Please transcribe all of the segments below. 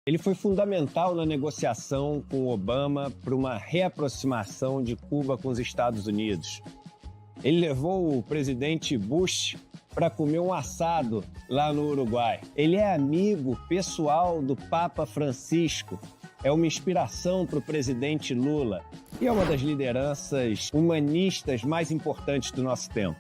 Ele foi fundamental na negociação com Obama para uma reaproximação de Cuba com os Estados Unidos. Ele levou o presidente Bush para comer um assado lá no Uruguai. Ele é amigo pessoal do Papa Francisco. É uma inspiração para o presidente Lula e é uma das lideranças humanistas mais importantes do nosso tempo.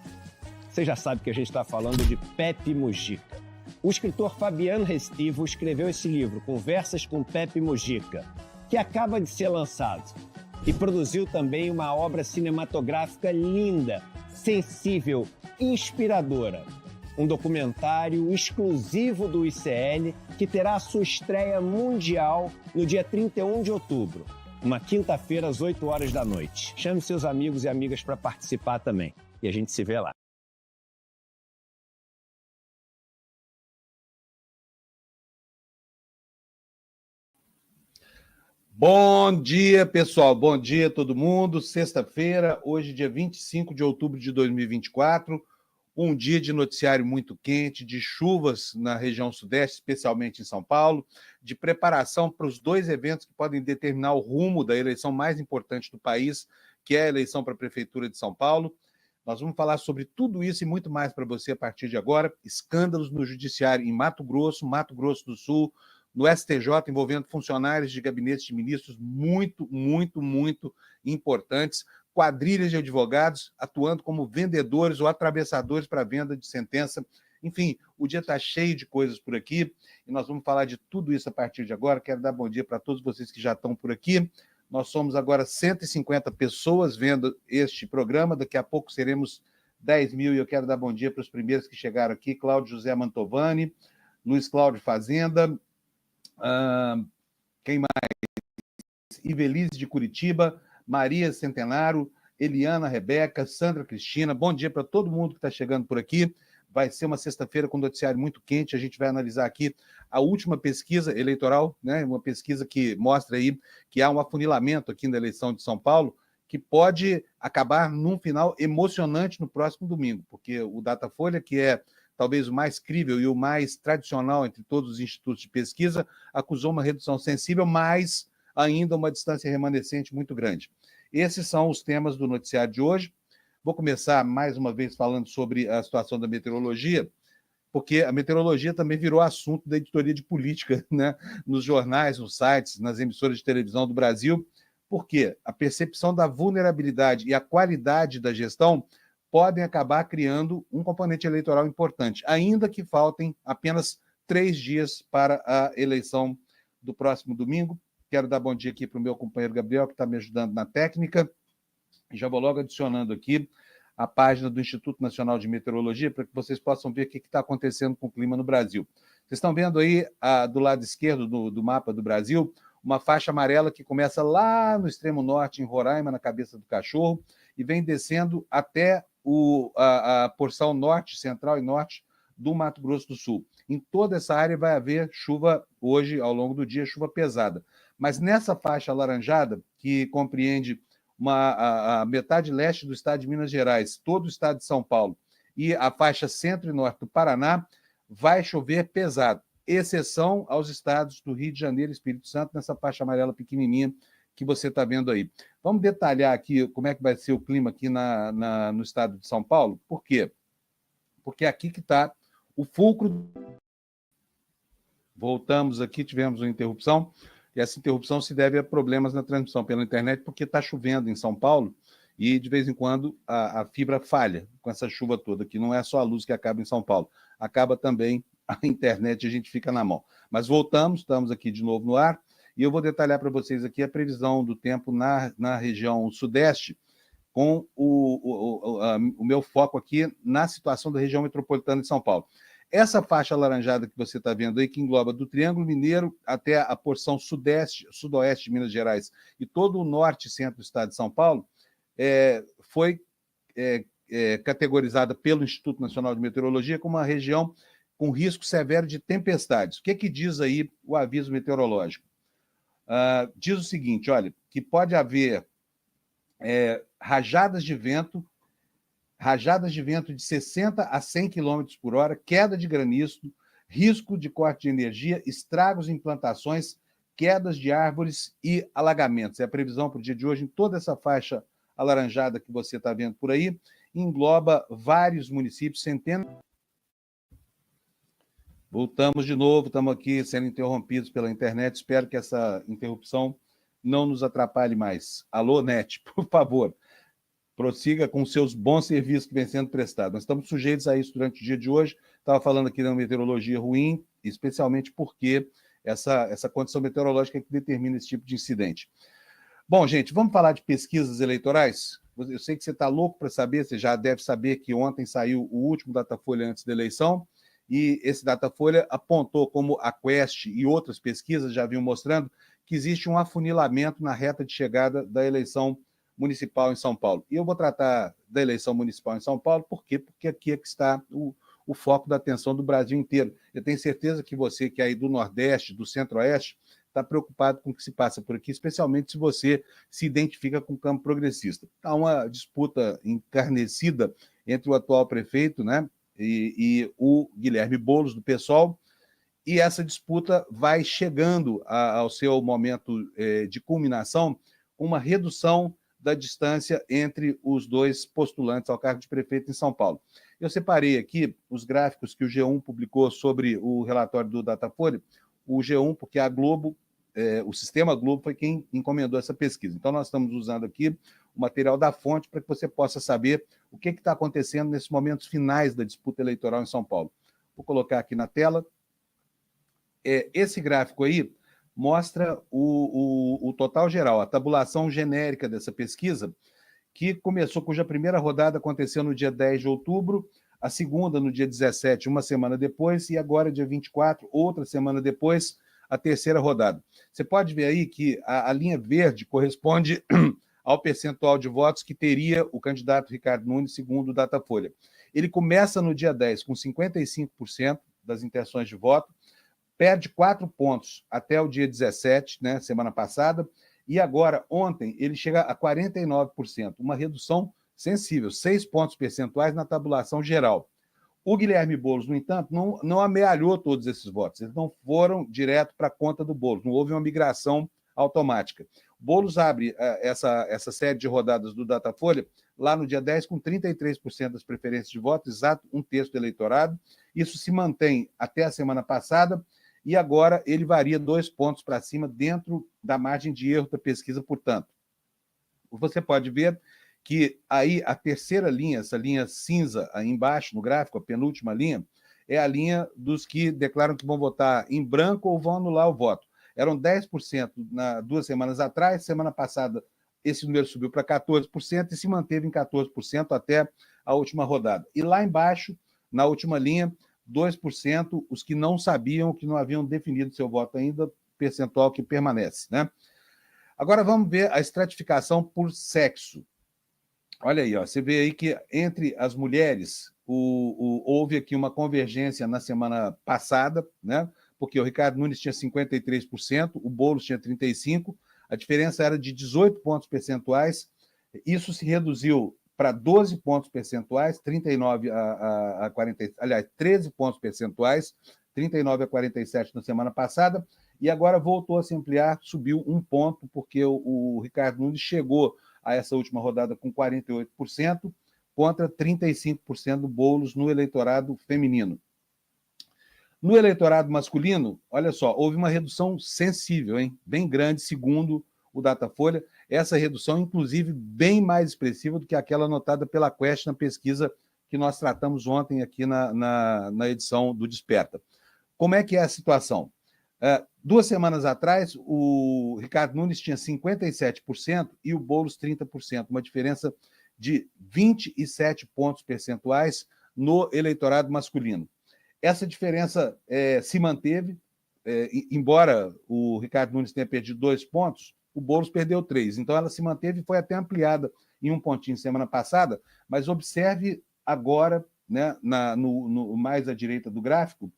Você já sabe que a gente está falando de Pepe Mujica. O escritor Fabiano Restivo escreveu esse livro, Conversas com Pepe Mujica, que acaba de ser lançado. E produziu também uma obra cinematográfica linda, sensível, inspiradora. Um documentário exclusivo do ICL que terá a sua estreia mundial no dia 31 de outubro, uma quinta-feira às 8 horas da noite. Chame seus amigos e amigas para participar também. E a gente se vê lá. Bom dia, pessoal. Bom dia, todo mundo. Sexta-feira, hoje, dia 25 de outubro de 2024. Um dia de noticiário muito quente, de chuvas na região sudeste, especialmente em São Paulo, de preparação para os dois eventos que podem determinar o rumo da eleição mais importante do país, que é a eleição para a Prefeitura de São Paulo. Nós vamos falar sobre tudo isso e muito mais para você a partir de agora. Escândalos no judiciário em Mato Grosso do Sul, no STJ, envolvendo funcionários de gabinetes de ministros muito importantes, quadrilhas de advogados atuando como vendedores ou atravessadores para venda de sentença. Enfim, o dia está cheio de coisas por aqui e nós vamos falar de tudo isso a partir de agora. Quero dar bom dia para todos vocês que já estão por aqui. Nós somos agora 150 pessoas vendo este programa, daqui a pouco seremos 10 mil e eu quero dar bom dia para os primeiros que chegaram aqui, Cláudio José Mantovani, Luiz Cláudio Fazenda, quem mais? Ivelise de Curitiba, Maria Centenaro, Eliana Rebeca, Sandra Cristina. Bom dia para todo mundo que está chegando por aqui. Vai ser uma sexta-feira com um noticiário muito quente. A gente vai analisar aqui a última pesquisa eleitoral, né? Uma pesquisa que mostra aí que há um afunilamento aqui na eleição de São Paulo, que pode acabar num final emocionante no próximo domingo, porque o Datafolha, que é talvez o mais crível e o mais tradicional entre todos os institutos de pesquisa, acusou uma redução sensível, mas ainda uma distância remanescente muito grande. Esses são os temas do noticiário de hoje. Vou começar, mais uma vez, falando sobre a situação da meteorologia, porque a meteorologia também virou assunto da editoria de política, né? Nos jornais, nos sites, nas emissoras de televisão do Brasil, porque a percepção da vulnerabilidade e a qualidade da gestão podem acabar criando um componente eleitoral importante, ainda que faltem apenas 3 dias para a eleição do próximo domingo. Quero dar bom dia aqui para o meu companheiro Gabriel, que está me ajudando na técnica. Já vou logo adicionando aqui a página do Instituto Nacional de Meteorologia, para que vocês possam ver o que está acontecendo com o clima no Brasil. Vocês estão vendo aí, do lado esquerdo do mapa do Brasil, uma faixa amarela que começa lá no extremo norte, em Roraima, na Cabeça do Cachorro, e vem descendo até a porção norte, central e norte do Mato Grosso do Sul. Em toda essa área vai haver chuva hoje, ao longo do dia, chuva pesada. Mas nessa faixa alaranjada, que compreende a metade leste do estado de Minas Gerais, todo o estado de São Paulo, e a faixa centro e norte do Paraná, vai chover pesado, exceção aos estados do Rio de Janeiro e Espírito Santo, nessa faixa amarela pequenininha que você está vendo aí. Vamos detalhar aqui como é que vai ser o clima aqui no estado de São Paulo? Por quê? Porque aqui que está o fulcro. Voltamos aqui, tivemos uma interrupção, e essa interrupção se deve a problemas na transmissão pela internet, porque está chovendo em São Paulo, e de vez em quando a fibra falha com essa chuva toda, que não é só a luz que acaba em São Paulo, acaba também a internet e a gente fica na mão. Mas voltamos, estamos aqui de novo no ar, e eu vou detalhar para vocês aqui a previsão do tempo na região sudeste, com o meu foco aqui na situação da região metropolitana de São Paulo. Essa faixa alaranjada que você está vendo aí, que engloba do Triângulo Mineiro até a porção sudoeste de Minas Gerais e todo o norte e centro do estado de São Paulo, foi categorizada pelo Instituto Nacional de Meteorologia como uma região com risco severo de tempestades. O que diz aí o aviso meteorológico? Diz o seguinte, olha, que pode haver rajadas de vento de 60 a 100 km por hora, queda de granizo, risco de corte de energia, estragos em plantações, quedas de árvores e alagamentos. É a previsão para o dia de hoje em toda essa faixa alaranjada que você está vendo por aí, engloba vários municípios, centenas. Voltamos de novo, estamos aqui sendo interrompidos pela internet, espero que essa interrupção não nos atrapalhe mais. Alô, NET, por favor, prossiga com seus bons serviços que vêm sendo prestados. Nós estamos sujeitos a isso durante o dia de hoje, estava falando aqui da meteorologia ruim, especialmente porque essa condição meteorológica é que determina esse tipo de incidente. Bom, gente, vamos falar de pesquisas eleitorais? Eu sei que você está louco para saber, você já deve saber que ontem saiu o último Datafolha antes da eleição, e esse Datafolha apontou como a Quest e outras pesquisas já vinham mostrando que existe um afunilamento na reta de chegada da eleição municipal em São Paulo. E eu vou tratar da eleição municipal em São Paulo, por quê? Porque aqui é que está o foco da atenção do Brasil inteiro. Eu tenho certeza que você, que é aí do Nordeste, do Centro-Oeste, está preocupado com o que se passa por aqui, especialmente se você se identifica com o campo progressista. Há uma disputa encarnecida entre o atual prefeito, né, e o Guilherme Boulos, do PSOL, e essa disputa vai chegando ao seu momento de culminação, uma redução da distância entre os dois postulantes ao cargo de prefeito em São Paulo. Eu separei aqui os gráficos que o G1 publicou sobre o relatório do Datafolha, o G1, porque a Globo, o Sistema Globo foi quem encomendou essa pesquisa. Então, nós estamos usando aqui o material da fonte para que você possa saber o que está acontecendo nesses momentos finais da disputa eleitoral em São Paulo. Vou colocar aqui na tela. Esse gráfico aí mostra o total geral, a tabulação genérica dessa pesquisa, que começou, cuja primeira rodada aconteceu no dia 10 de outubro, a segunda no dia 17, uma semana depois, e agora, dia 24, outra semana depois, a terceira rodada. Você pode ver aí que a linha verde corresponde ao percentual de votos que teria o candidato Ricardo Nunes, segundo o Datafolha. Ele começa no dia 10 com 55% das intenções de voto, perde 4 pontos até o dia 17, né, semana passada, e agora, ontem, ele chega a 49%, uma redução sensível, 6 pontos percentuais na tabulação geral. O Guilherme Boulos, no entanto, não amealhou todos esses votos, eles não foram direto para a conta do Boulos, não houve uma migração automática. Boulos abre essa série de rodadas do Datafolha lá no dia 10 com 33% das preferências de voto, exato, um terço do eleitorado. Isso se mantém até a semana passada e agora ele varia 2 pontos para cima dentro da margem de erro da pesquisa, portanto. Você pode ver que aí a terceira linha, essa linha cinza aí embaixo no gráfico, a penúltima linha, é a linha dos que declaram que vão votar em branco ou vão anular o voto. Eram 10% 2 semanas atrás, semana passada esse número subiu para 14% e se manteve em 14% até a última rodada. E lá embaixo, na última linha, 2% os que não sabiam, que não haviam definido seu voto ainda, percentual que permanece, né? Agora vamos ver a estratificação por sexo. Olha aí, ó, você vê aí que entre as mulheres houve aqui uma convergência na semana passada, né? Porque o Ricardo Nunes tinha 53%, o Boulos tinha 35%, a diferença era de 18 pontos percentuais, isso se reduziu para 12 pontos percentuais, 39 a 40, aliás, 13 pontos percentuais, 39 a 47 na semana passada, e agora voltou a se ampliar, subiu 1 ponto, porque o Ricardo Nunes chegou a essa última rodada com 48%, contra 35% do Boulos no eleitorado feminino. No eleitorado masculino, olha só, houve uma redução sensível, hein? Bem grande, segundo o Datafolha. Essa redução, inclusive, bem mais expressiva do que aquela anotada pela Quest na pesquisa que nós tratamos ontem aqui na edição do Desperta. Como é que é a situação? 2 semanas atrás, o Ricardo Nunes tinha 57% e o Boulos 30%, uma diferença de 27 pontos percentuais no eleitorado masculino. Essa diferença se manteve, embora o Ricardo Nunes tenha perdido 2 pontos, o Boulos perdeu 3. Então, ela se manteve e foi até ampliada em 1 pontinho semana passada, mas observe agora, né, mais à direita do gráfico,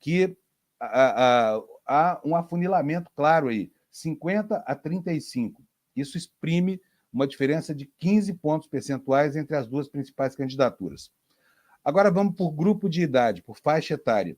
que há um afunilamento claro aí, 50 a 35. Isso exprime uma diferença de 15 pontos percentuais entre as duas principais candidaturas. Agora vamos por grupo de idade, por faixa etária.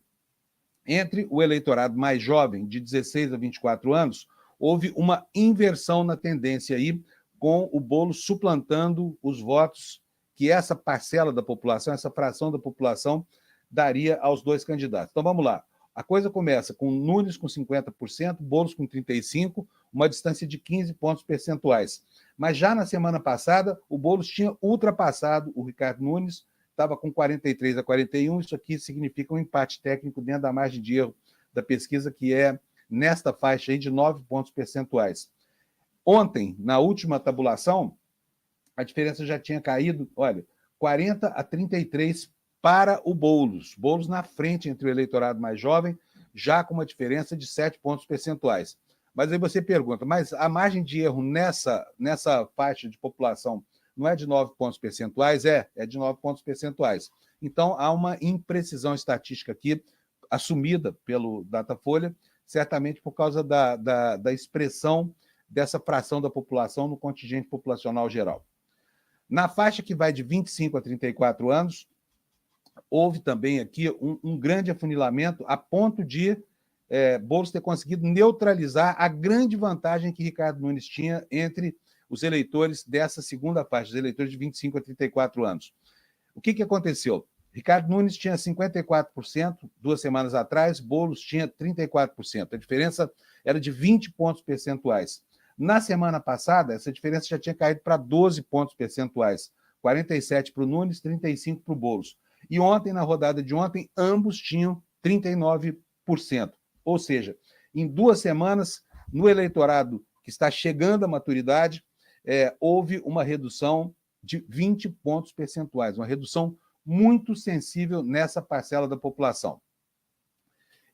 Entre o eleitorado mais jovem, de 16 a 24 anos, houve uma inversão na tendência aí, com o Boulos suplantando os votos que essa parcela da população, essa fração da população, daria aos dois candidatos. Então, vamos lá. A coisa começa com Nunes com 50%, Boulos com 35%, uma distância de 15 pontos percentuais. Mas já na semana passada, o Boulos tinha ultrapassado o Ricardo Nunes, estava com 43 a 41, isso aqui significa um empate técnico dentro da margem de erro da pesquisa, que é nesta faixa aí de 9 pontos percentuais. Ontem, na última tabulação, a diferença já tinha caído, olha, 40 a 33 para o Boulos. Boulos na frente entre o eleitorado mais jovem, já com uma diferença de 7 pontos percentuais. Mas aí você pergunta, mas a margem de erro nessa faixa de população não é de 9 pontos percentuais? É de 9 pontos percentuais. Então, há uma imprecisão estatística aqui, assumida pelo Datafolha, certamente por causa da expressão dessa fração da população no contingente populacional geral. Na faixa que vai de 25 a 34 anos, houve também aqui um grande afunilamento a ponto de Boulos ter conseguido neutralizar a grande vantagem que Ricardo Nunes tinha entre os eleitores dessa segunda faixa, os eleitores de 25 a 34 anos. O que aconteceu? Ricardo Nunes tinha 54% 2 semanas atrás, Boulos tinha 34%. A diferença era de 20 pontos percentuais. Na semana passada, essa diferença já tinha caído para 12 pontos percentuais. 47 para o Nunes, 35 para o Boulos. E ontem, na rodada de ontem, ambos tinham 39%. Ou seja, em 2 semanas, no eleitorado que está chegando à maturidade, houve uma redução de 20 pontos percentuais, uma redução muito sensível nessa parcela da população.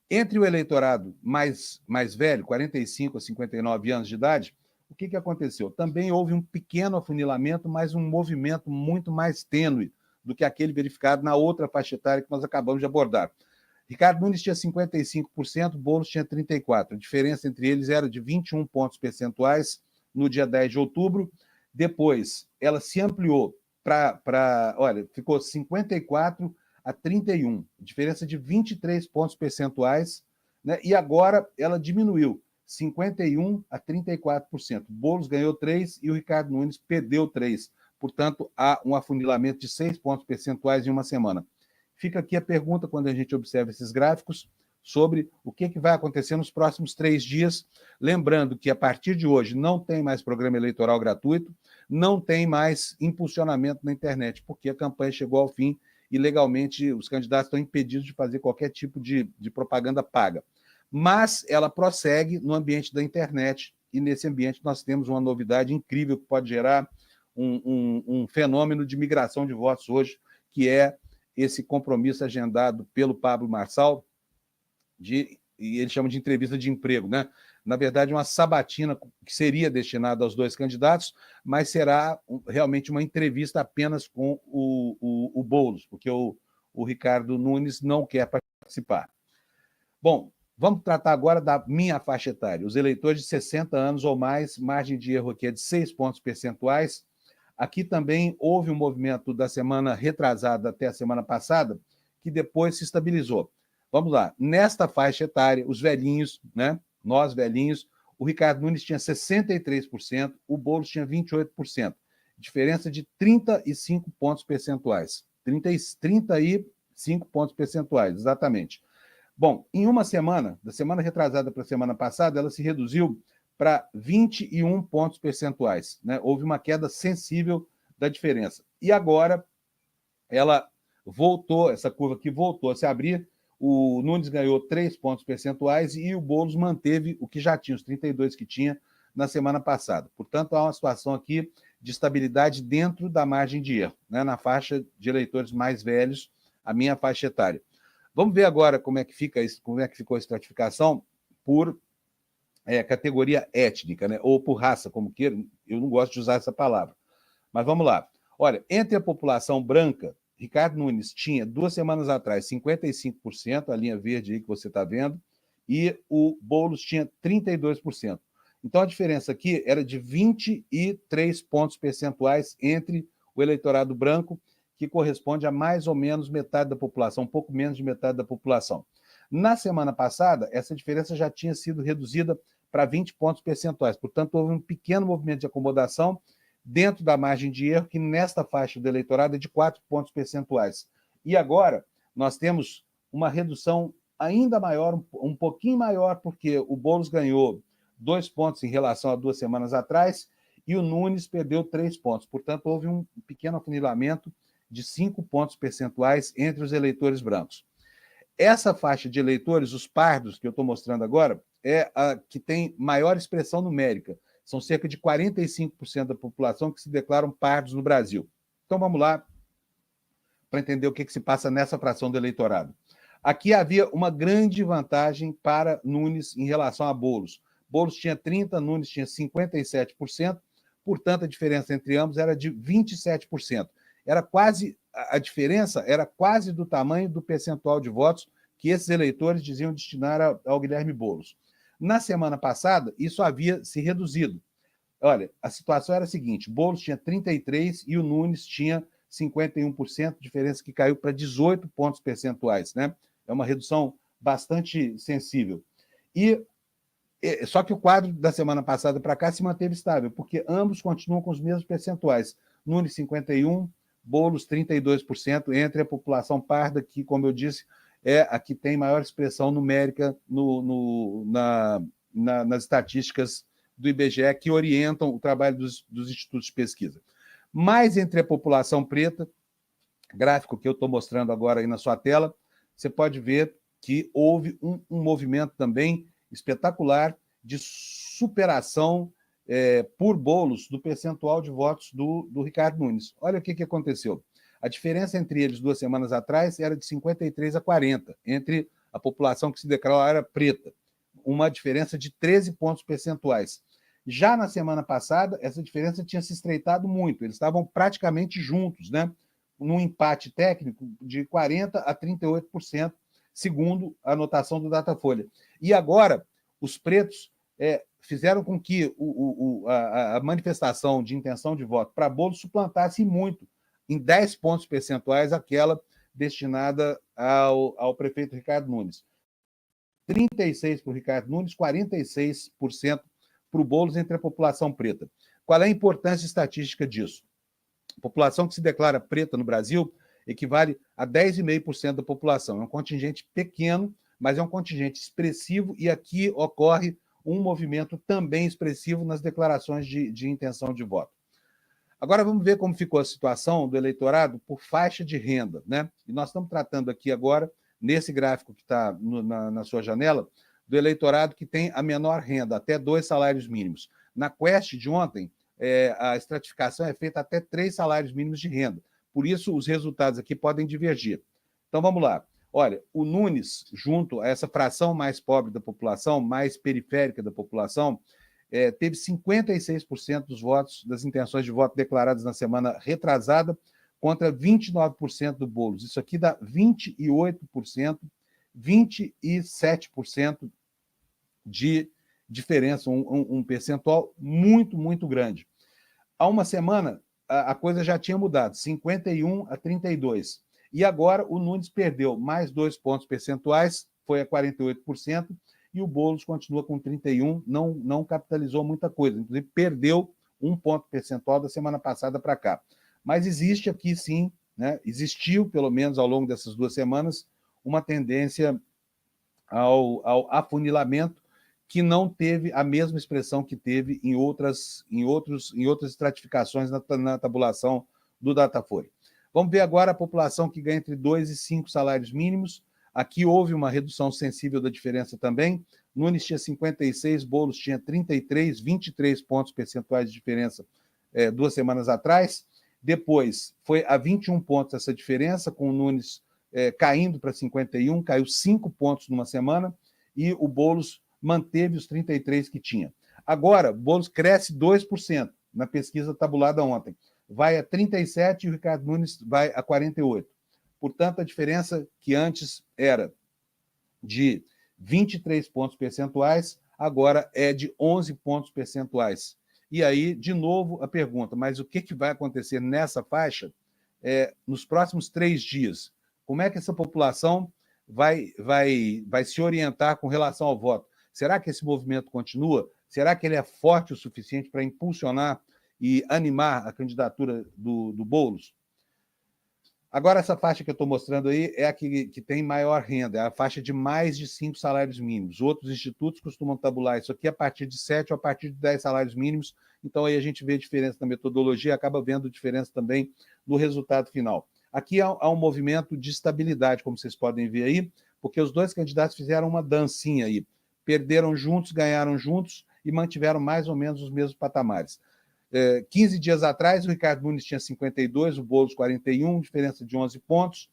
Entre o eleitorado mais velho, 45 a 59 anos de idade, o que aconteceu? Também houve um pequeno afunilamento, mas um movimento muito mais tênue do que aquele verificado na outra faixa etária que nós acabamos de abordar. Ricardo Nunes tinha 55%, Boulos tinha 34%. A diferença entre eles era de 21 pontos percentuais no dia 10 de outubro. Depois, ela se ampliou olha, ficou 54 a 31, diferença de 23 pontos percentuais, né? E agora ela diminuiu, 51 a 34%. Boulos ganhou 3 e o Ricardo Nunes perdeu 3. Portanto, há um afunilamento de 6 pontos percentuais em uma semana. Fica aqui a pergunta, quando a gente observa esses gráficos, sobre o que vai acontecer nos próximos 3 dias. Lembrando que, a partir de hoje, não tem mais programa eleitoral gratuito, não tem mais impulsionamento na internet, porque a campanha chegou ao fim e, legalmente, os candidatos estão impedidos de fazer qualquer tipo de propaganda paga. Mas ela prossegue no ambiente da internet, e nesse ambiente nós temos uma novidade incrível que pode gerar um fenômeno de migração de votos hoje, que é esse compromisso agendado pelo Pablo Marçal, e ele chama de entrevista de emprego, né? Na verdade, uma sabatina que seria destinada aos dois candidatos, mas será realmente uma entrevista apenas com o Boulos, porque o Ricardo Nunes não quer participar. Bom, vamos tratar agora da minha faixa etária. Os eleitores de 60 anos ou mais, margem de erro aqui é de 6 pontos percentuais. Aqui também houve um movimento da semana retrasada até a semana passada, que depois se estabilizou. Vamos lá, nesta faixa etária, os velhinhos, né? Nós velhinhos, o Ricardo Nunes tinha 63%, o Boulos tinha 28%. Diferença de 35 pontos percentuais. 35 pontos percentuais, exatamente. Bom, em uma semana, da semana retrasada para a semana passada, ela se reduziu para 21 pontos percentuais, né? Houve uma queda sensível da diferença. E agora, ela voltou, essa curva aqui voltou a se abrir, o Nunes ganhou 3 pontos percentuais e o Boulos manteve o que já tinha, os 32 que tinha na semana passada. Portanto, há uma situação aqui de estabilidade dentro da margem de erro, né? Na faixa de eleitores mais velhos, a minha faixa etária. Vamos ver agora como é que ficou a estratificação por categoria étnica, né? Ou por raça, como queira. Eu não gosto de usar essa palavra. Mas vamos lá. Olha, entre a população branca, Ricardo Nunes tinha, 2 semanas atrás, 55%, a linha verde aí que você está vendo, e o Boulos tinha 32%. Então, a diferença aqui era de 23 pontos percentuais entre o eleitorado branco, que corresponde a mais ou menos metade da população, um pouco menos de metade da população. Na semana passada, essa diferença já tinha sido reduzida para 20 pontos percentuais. Portanto, houve um pequeno movimento de acomodação dentro da margem de erro, que nesta faixa do eleitorado é de 4 pontos percentuais. E agora, nós temos uma redução ainda maior, um pouquinho maior, porque o Boulos ganhou 2 pontos em relação a 2 semanas atrás e o Nunes perdeu 3 pontos. Portanto, houve um pequeno afunilamento de 5 pontos percentuais entre os eleitores brancos. Essa faixa de eleitores, os pardos, que eu estou mostrando agora, é a que tem maior expressão numérica. São cerca de 45% da população que se declaram pardos no Brasil. Então, vamos lá para entender o que se passa nessa fração do eleitorado. Aqui havia uma grande vantagem para Nunes em relação a Boulos. Boulos tinha 30%, Nunes tinha 57%, portanto, a diferença entre ambos era de 27%. A diferença era quase do tamanho do percentual de votos que esses eleitores diziam destinar ao Guilherme Boulos. Na semana passada, isso havia se reduzido. Olha, a situação era a seguinte: Boulos tinha 33% e o Nunes tinha 51%, diferença que caiu para 18 pontos percentuais, né? É uma redução bastante sensível. Só que o quadro da semana passada para cá se manteve estável, porque ambos continuam com os mesmos percentuais. Nunes 51%, Boulos 32%, entre a população parda, que, como eu disse, é a que tem maior expressão numérica nas estatísticas do IBGE, que orientam o trabalho dos institutos de pesquisa. Mas entre a população preta, gráfico que eu estou mostrando agora aí na sua tela, você pode ver que houve um movimento também espetacular de superação por Boulos do percentual de votos do Ricardo Nunes. Olha o que aconteceu. A diferença entre eles 2 semanas atrás era de 53 a 40, entre a população que se declara preta. Uma diferença de 13 pontos percentuais. Já na semana passada, essa diferença tinha se estreitado muito. Eles estavam praticamente juntos, né? Num empate técnico de 40% a 38%, segundo a anotação do Datafolha. E agora, os pretos fizeram com que a manifestação de intenção de voto para Boulos suplantasse muito, em 10 pontos percentuais, aquela destinada ao prefeito Ricardo Nunes. 36% para o Ricardo Nunes, 46% para o Boulos entre a população preta. Qual é a importância estatística disso? A população que se declara preta no Brasil equivale a 10,5% da população. É um contingente pequeno, mas é um contingente expressivo, e aqui ocorre um movimento também expressivo nas declarações de intenção de voto. Agora vamos ver como ficou a situação do eleitorado por faixa de renda, né? E nós estamos tratando aqui agora, nesse gráfico que está na sua janela, do eleitorado que tem a menor renda, até 2 salários mínimos. Na Quest de ontem, a estratificação é feita até 3 salários mínimos de renda. Por isso, os resultados aqui podem divergir. Então, vamos lá. Olha, o Nunes, junto a essa fração mais pobre da população, mais periférica da população, teve 56% dos votos, das intenções de voto declaradas na semana retrasada, contra 29% do Boulos. Isso aqui dá 28%, 27% de diferença, um percentual muito, muito grande. Há uma semana, a coisa já tinha mudado, 51 a 32. E agora o Nunes perdeu mais 2 pontos percentuais, foi a 48%, e o Boulos continua com 31%, não capitalizou muita coisa, inclusive perdeu 1 ponto percentual da semana passada para cá. Mas existe aqui, sim, né, existiu, pelo menos ao longo dessas 2 semanas, uma tendência ao afunilamento, que não teve a mesma expressão que teve em outras estratificações na tabulação do Datafolha. Vamos ver agora a população que ganha entre 2 e 5 salários mínimos. Aqui houve uma redução sensível da diferença também. Nunes tinha 56, Boulos tinha 33, 23 pontos percentuais de diferença 2 semanas atrás. Depois foi a 21 pontos essa diferença, com o Nunes caindo para 51, caiu 5 pontos numa semana, e o Boulos manteve os 33 que tinha. Agora, Boulos cresce 2% na pesquisa tabulada ontem. Vai a 37 e o Ricardo Nunes vai a 48. Portanto, a diferença que antes era de 23 pontos percentuais, agora é de 11 pontos percentuais. E aí, de novo, a pergunta, mas o que vai acontecer nessa faixa nos próximos 3 dias? Como é que essa população vai se orientar com relação ao voto. Será que esse movimento continua? Será que ele é forte o suficiente para impulsionar e animar a candidatura do Boulos? Agora, essa faixa que eu estou mostrando aí é a que tem maior renda, é a faixa de mais de 5 salários mínimos. Outros institutos costumam tabular isso aqui a partir de 7 ou a partir de 10 salários mínimos, então aí a gente vê diferença na metodologia, acaba vendo diferença também no resultado final. Aqui há um movimento de estabilidade, como vocês podem ver aí, porque os dois candidatos fizeram uma dancinha aí, perderam juntos, ganharam juntos e mantiveram mais ou menos os mesmos patamares. 15 dias atrás, o Ricardo Nunes tinha 52, o Boulos 41, diferença de 11 pontos.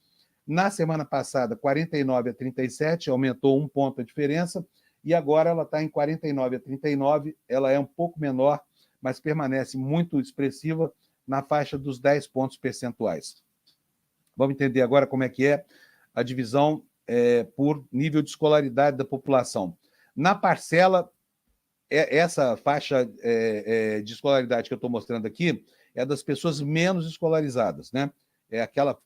Na semana passada, 49 a 37, aumentou 1 ponto a diferença, e agora ela está em 49 a 39, ela é um pouco menor, mas permanece muito expressiva na faixa dos 10 pontos percentuais. Vamos entender agora como é que é a divisão por nível de escolaridade da população. Na parcela, essa faixa de escolaridade que eu estou mostrando aqui é das pessoas menos escolarizadas, né? É aquela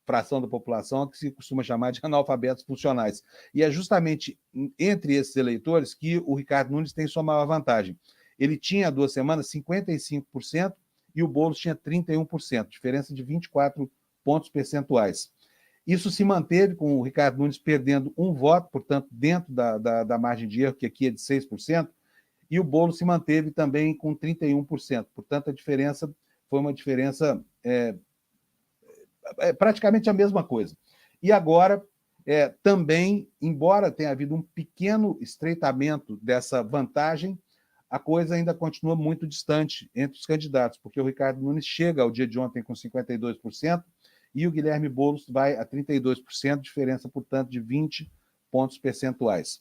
fração da população que se costuma chamar de analfabetos funcionais. E é justamente entre esses eleitores que o Ricardo Nunes tem sua maior vantagem. Ele tinha há 2 semanas 55% e o Boulos tinha 31%, diferença de 24 pontos percentuais. Isso se manteve com o Ricardo Nunes perdendo 1 voto, portanto, dentro da margem de erro, que aqui é de 6%, e o Boulos se manteve também com 31%. Portanto, a diferença foi uma diferença praticamente a mesma coisa. E agora, também, embora tenha havido um pequeno estreitamento dessa vantagem, a coisa ainda continua muito distante entre os candidatos, porque o Ricardo Nunes chega ao dia de ontem com 52% e o Guilherme Boulos vai a 32%, diferença, portanto, de 20 pontos percentuais.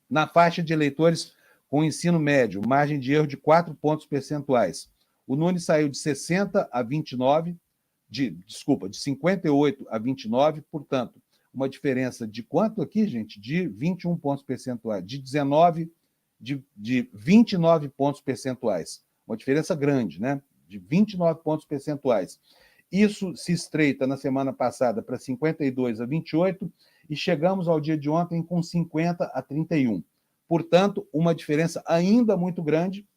Na faixa de eleitores com ensino médio, margem de erro de 4 pontos percentuais. O Nunes saiu de 60 a 29, de 58 a 29, portanto, uma diferença de quanto aqui, gente? De 21 pontos percentuais, de 29 pontos percentuais. Uma diferença grande, né? De 29 pontos percentuais. Isso se estreita na semana passada para 52 a 28 e chegamos ao dia de ontem com 50 a 31. Portanto, uma diferença ainda muito grande.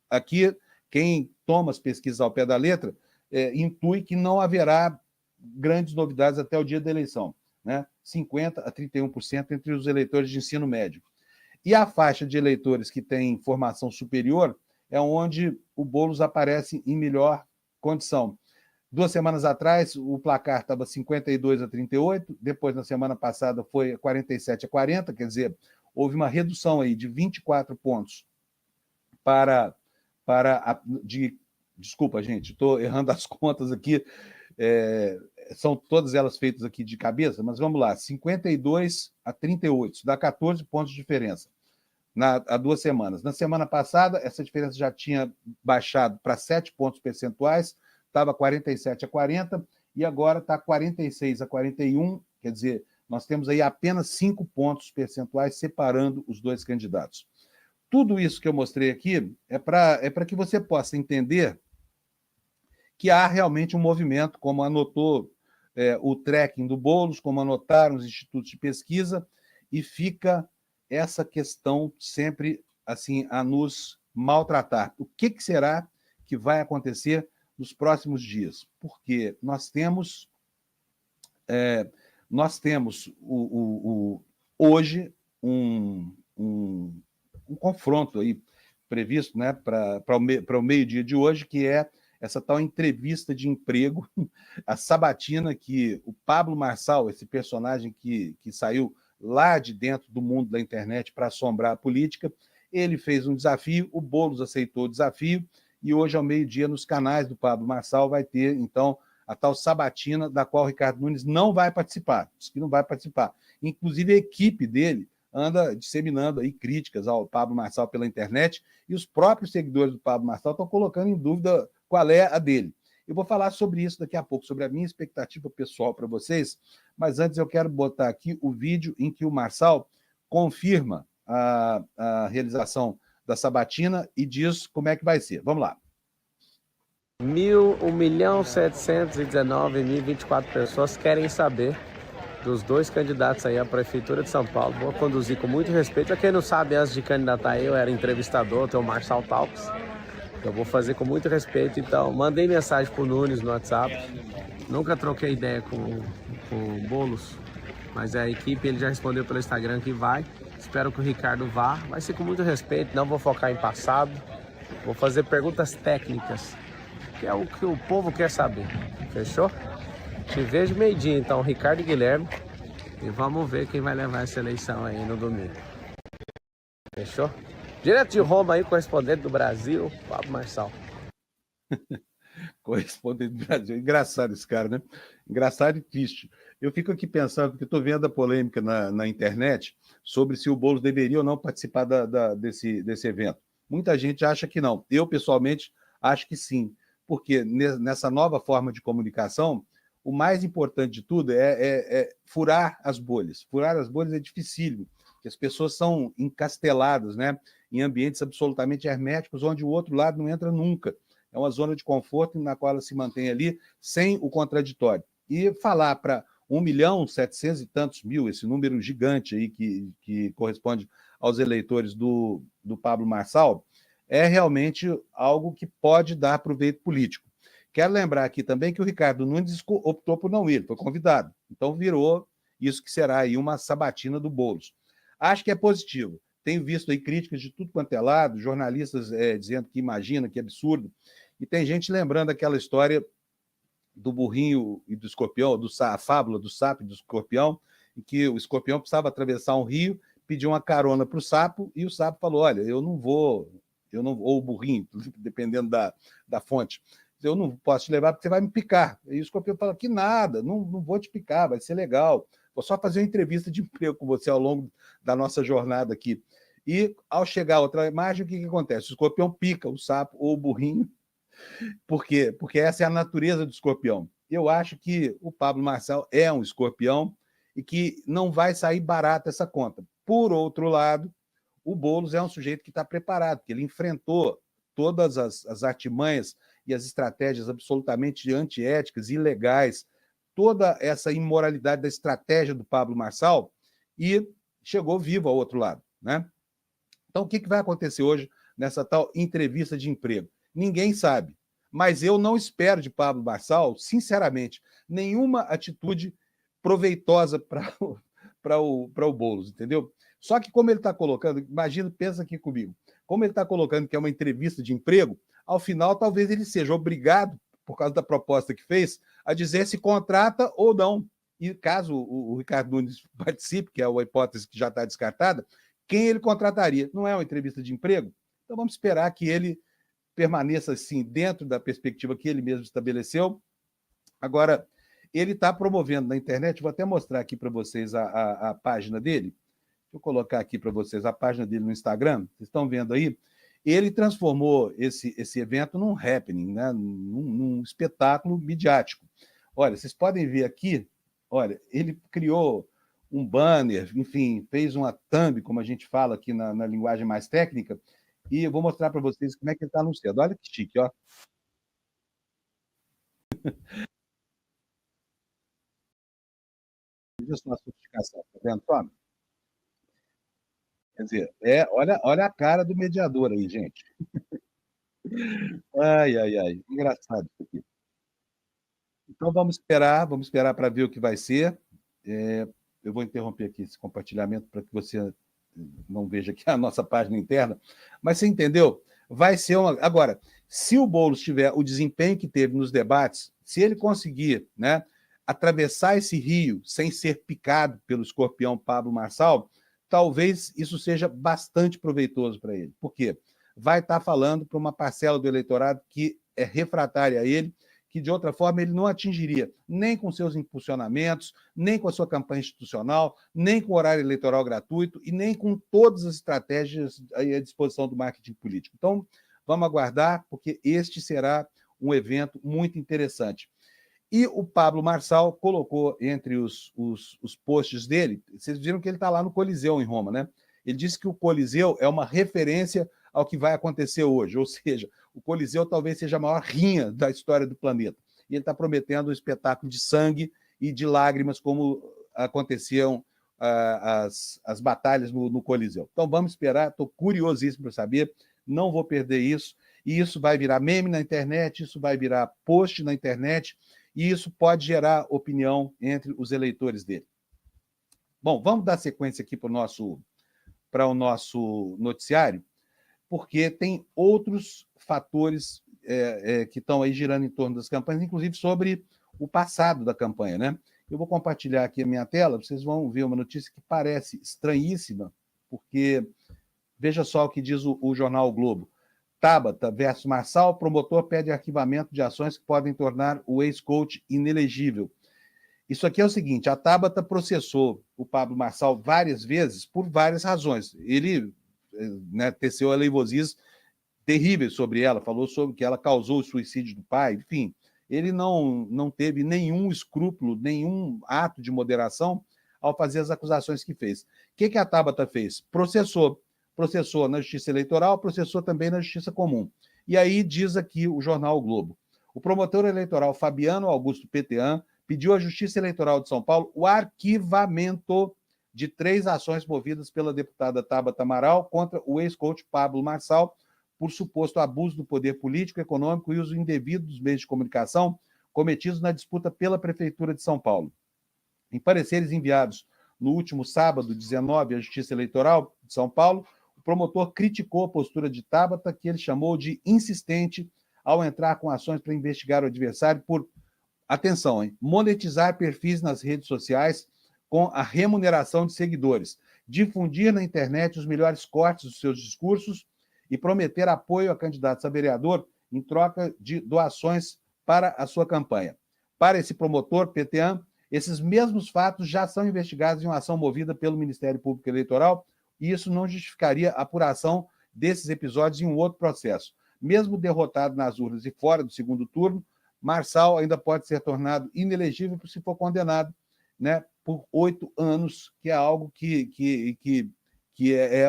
Aqui, quem toma as pesquisas ao pé da letra intui que não haverá grandes novidades até o dia da eleição, né? 50% a 31% entre os eleitores de ensino médio. E a faixa de eleitores que tem formação superior é onde o Boulos aparece em melhor condição. 2 semanas atrás, o placar estava 52 a 38, depois, na semana passada, foi 47 a 40, quer dizer, houve uma redução aí de 24 pontos desculpa, gente, estou errando as contas aqui, são todas elas feitas aqui de cabeça, mas vamos lá, 52 a 38, isso dá 14 pontos de diferença há 2 semanas. Na semana passada, essa diferença já tinha baixado para 7 pontos percentuais, estava 47 a 40, e agora está 46 a 41, quer dizer, nós temos aí apenas 5 pontos percentuais separando os dois candidatos. Tudo isso que eu mostrei aqui é para que você possa entender que há realmente um movimento, como anotou o tracking do Boulos, como anotaram os institutos de pesquisa, e fica essa questão sempre assim a nos maltratar. O que será que vai acontecer nos próximos dias? Porque nós temos hoje um confronto aí previsto, né, para o meio-dia de hoje, que é essa tal entrevista de emprego, a sabatina que o Pablo Marçal, esse personagem que saiu lá de dentro do mundo da internet para assombrar a política, ele fez um desafio, o Boulos aceitou o desafio, e hoje, ao meio-dia, nos canais do Pablo Marçal, vai ter, então, a tal sabatina, da qual o Ricardo Nunes não vai participar, diz que não vai participar. Inclusive, a equipe dele anda disseminando aí críticas ao Pablo Marçal pela internet, e os próprios seguidores do Pablo Marçal estão colocando em dúvida qual é a dele. Eu vou falar sobre isso daqui a pouco, sobre a minha expectativa pessoal para vocês, mas antes eu quero botar aqui o vídeo em que o Marçal confirma a realização da sabatina e diz como é que vai ser. Vamos lá. 1.719.024 pessoas querem saber dos dois candidatos aí à Prefeitura de São Paulo. Vou conduzir com muito respeito. Para quem não sabe, antes de candidatar eu era entrevistador, tem o Marçal Talks. Eu vou fazer com muito respeito, então mandei mensagem pro Nunes no WhatsApp. Nunca troquei ideia com o Boulos, mas a equipe, ele já respondeu pelo Instagram que vai. Espero que o Ricardo vá. Vai ser com muito respeito, não vou focar em passado. Vou fazer perguntas técnicas, que é o que o povo quer saber. Fechou? Te vejo meio-dia, então, Ricardo e Guilherme. E vamos ver quem vai levar essa eleição aí no domingo. Fechou? Direto de Roma aí, correspondente do Brasil, Pablo Marçal. Correspondente do Brasil. Engraçado esse cara, né? Engraçado e triste. Eu fico aqui pensando, porque estou vendo a polêmica na internet sobre se o Boulos deveria ou não participar desse evento. Muita gente acha que não. Eu, pessoalmente, acho que sim. Porque nessa nova forma de comunicação, o mais importante de tudo é furar as bolhas. Furar as bolhas é dificílimo, porque as pessoas são encasteladas, né, em ambientes absolutamente herméticos, onde o outro lado não entra nunca. É uma zona de conforto na qual ela se mantém ali, sem o contraditório. E falar para 1.700.000 e tantos mil, esse número gigante aí que corresponde aos eleitores do Pablo Marçal, é realmente algo que pode dar proveito político. Quero lembrar aqui também que o Ricardo Nunes optou por não ir, foi convidado. Então virou isso que será aí uma sabatina do Boulos. Acho que é positivo. Tenho visto aí críticas de tudo quanto é lado, jornalistas dizendo que imagina, que absurdo. E tem gente lembrando aquela história do burrinho e do escorpião, a fábula do sapo e do escorpião, em que o escorpião precisava atravessar um rio, pediu uma carona para o sapo, e o sapo falou, olha, eu não vou, ou o burrinho, dependendo da fonte, eu não posso te levar porque você vai me picar. E o escorpião fala, que nada, não vou te picar, vai ser legal, vou só fazer uma entrevista de emprego com você ao longo da nossa jornada aqui. E, ao chegar a outra imagem, o que acontece? O escorpião pica o sapo ou o burrinho. Por quê? Porque essa é a natureza do escorpião. Eu acho que o Pablo Marçal é um escorpião e que não vai sair barata essa conta. Por outro lado, o Boulos é um sujeito que está preparado, que ele enfrentou todas as artimanhas e as estratégias absolutamente antiéticas, ilegais, toda essa imoralidade da estratégia do Pablo Marçal e chegou vivo ao outro lado, né? Então, o que vai acontecer hoje nessa tal entrevista de emprego? Ninguém sabe. Mas eu não espero de Pablo Marçal, sinceramente, nenhuma atitude proveitosa para o Boulos, entendeu? Só que como ele está colocando, imagina, pensa aqui comigo, como ele está colocando que é uma entrevista de emprego, ao final talvez ele seja obrigado, por causa da proposta que fez, a dizer se contrata ou não. E caso o Ricardo Nunes participe, que é uma hipótese que já está descartada, quem ele contrataria? Não é uma entrevista de emprego? Então vamos esperar que ele permaneça assim dentro da perspectiva que ele mesmo estabeleceu. Agora, ele está promovendo na internet, vou até mostrar aqui para vocês a página dele. Deixa eu colocar aqui para vocês a página dele no Instagram, vocês estão vendo aí? Ele transformou esse evento num happening, né? num espetáculo midiático. Olha, vocês podem ver aqui, olha, ele criou um banner, enfim, fez uma thumb, como a gente fala aqui na linguagem mais técnica, e eu vou mostrar para vocês como é que ele está anunciando. Olha que chique, ó. Veja só a sofisticação, tá vendo, Tom? Quer dizer, olha a cara do mediador aí, gente. Ai, ai, ai. Engraçado isso aqui. Então vamos esperar para ver o que vai ser. Eu vou interromper aqui esse compartilhamento para que você não veja aqui a nossa página interna, mas você entendeu? Vai ser uma... Agora, se o Boulos tiver o desempenho que teve nos debates, se ele conseguir, né, atravessar esse rio sem ser picado pelo escorpião Pablo Marçal, talvez isso seja bastante proveitoso para ele. Por quê? Vai estar falando para uma parcela do eleitorado que é refratária a ele, que de outra forma ele não atingiria, nem com seus impulsionamentos, nem com a sua campanha institucional, nem com o horário eleitoral gratuito e nem com todas as estratégias à disposição do marketing político. Então, vamos aguardar, porque este será um evento muito interessante. E o Pablo Marçal colocou entre os posts dele, vocês viram que ele está lá no Coliseu, em Roma, né? Ele disse que o Coliseu é uma referência ao que vai acontecer hoje, ou seja, o Coliseu talvez seja a maior rinha da história do planeta. E ele está prometendo um espetáculo de sangue e de lágrimas, como aconteciam as batalhas no Coliseu. Então vamos esperar, estou curiosíssimo para saber, não vou perder isso, e isso vai virar meme na internet, isso vai virar post na internet, e isso pode gerar opinião entre os eleitores dele. Bom, vamos dar sequência aqui para o nosso noticiário, porque tem outros fatores que estão aí girando em torno das campanhas, inclusive sobre o passado da campanha, né? Eu vou compartilhar aqui a minha tela, vocês vão ver uma notícia que parece estranhíssima, porque veja só o que diz o jornal o Globo. Tabata versus Marçal, promotor pede arquivamento de ações que podem tornar o ex-coach inelegível. Isso aqui é o seguinte, a Tabata processou o Pablo Marçal várias vezes por várias razões. Ele teceu aleivosias terríveis sobre ela, falou sobre que ela causou o suicídio do pai, enfim. Ele não teve nenhum escrúpulo, nenhum ato de moderação ao fazer as acusações que fez. O que a Tabata fez? Processou na Justiça Eleitoral, processou também na Justiça Comum. E aí diz aqui o jornal o Globo. O promotor eleitoral Fabiano Augusto Petean pediu à Justiça Eleitoral de São Paulo o arquivamento de 3 ações movidas pela deputada Tabata Amaral contra o ex-coach Pablo Marçal por suposto abuso do poder político, econômico e uso indevido dos meios de comunicação cometidos na disputa pela Prefeitura de São Paulo. Em pareceres enviados no último sábado, 19, à Justiça Eleitoral de São Paulo, o promotor criticou a postura de Tabata, que ele chamou de insistente ao entrar com ações para investigar o adversário por, atenção, monetizar perfis nas redes sociais com a remuneração de seguidores, difundir na internet os melhores cortes dos seus discursos e prometer apoio a candidatos a vereador em troca de doações para a sua campanha. Para esse promotor, Petean, esses mesmos fatos já são investigados em uma ação movida pelo Ministério Público Eleitoral e isso não justificaria a apuração desses episódios em um outro processo. Mesmo derrotado nas urnas e fora do segundo turno, Marçal ainda pode ser tornado inelegível se for condenado, né, por 8 anos, que é algo que é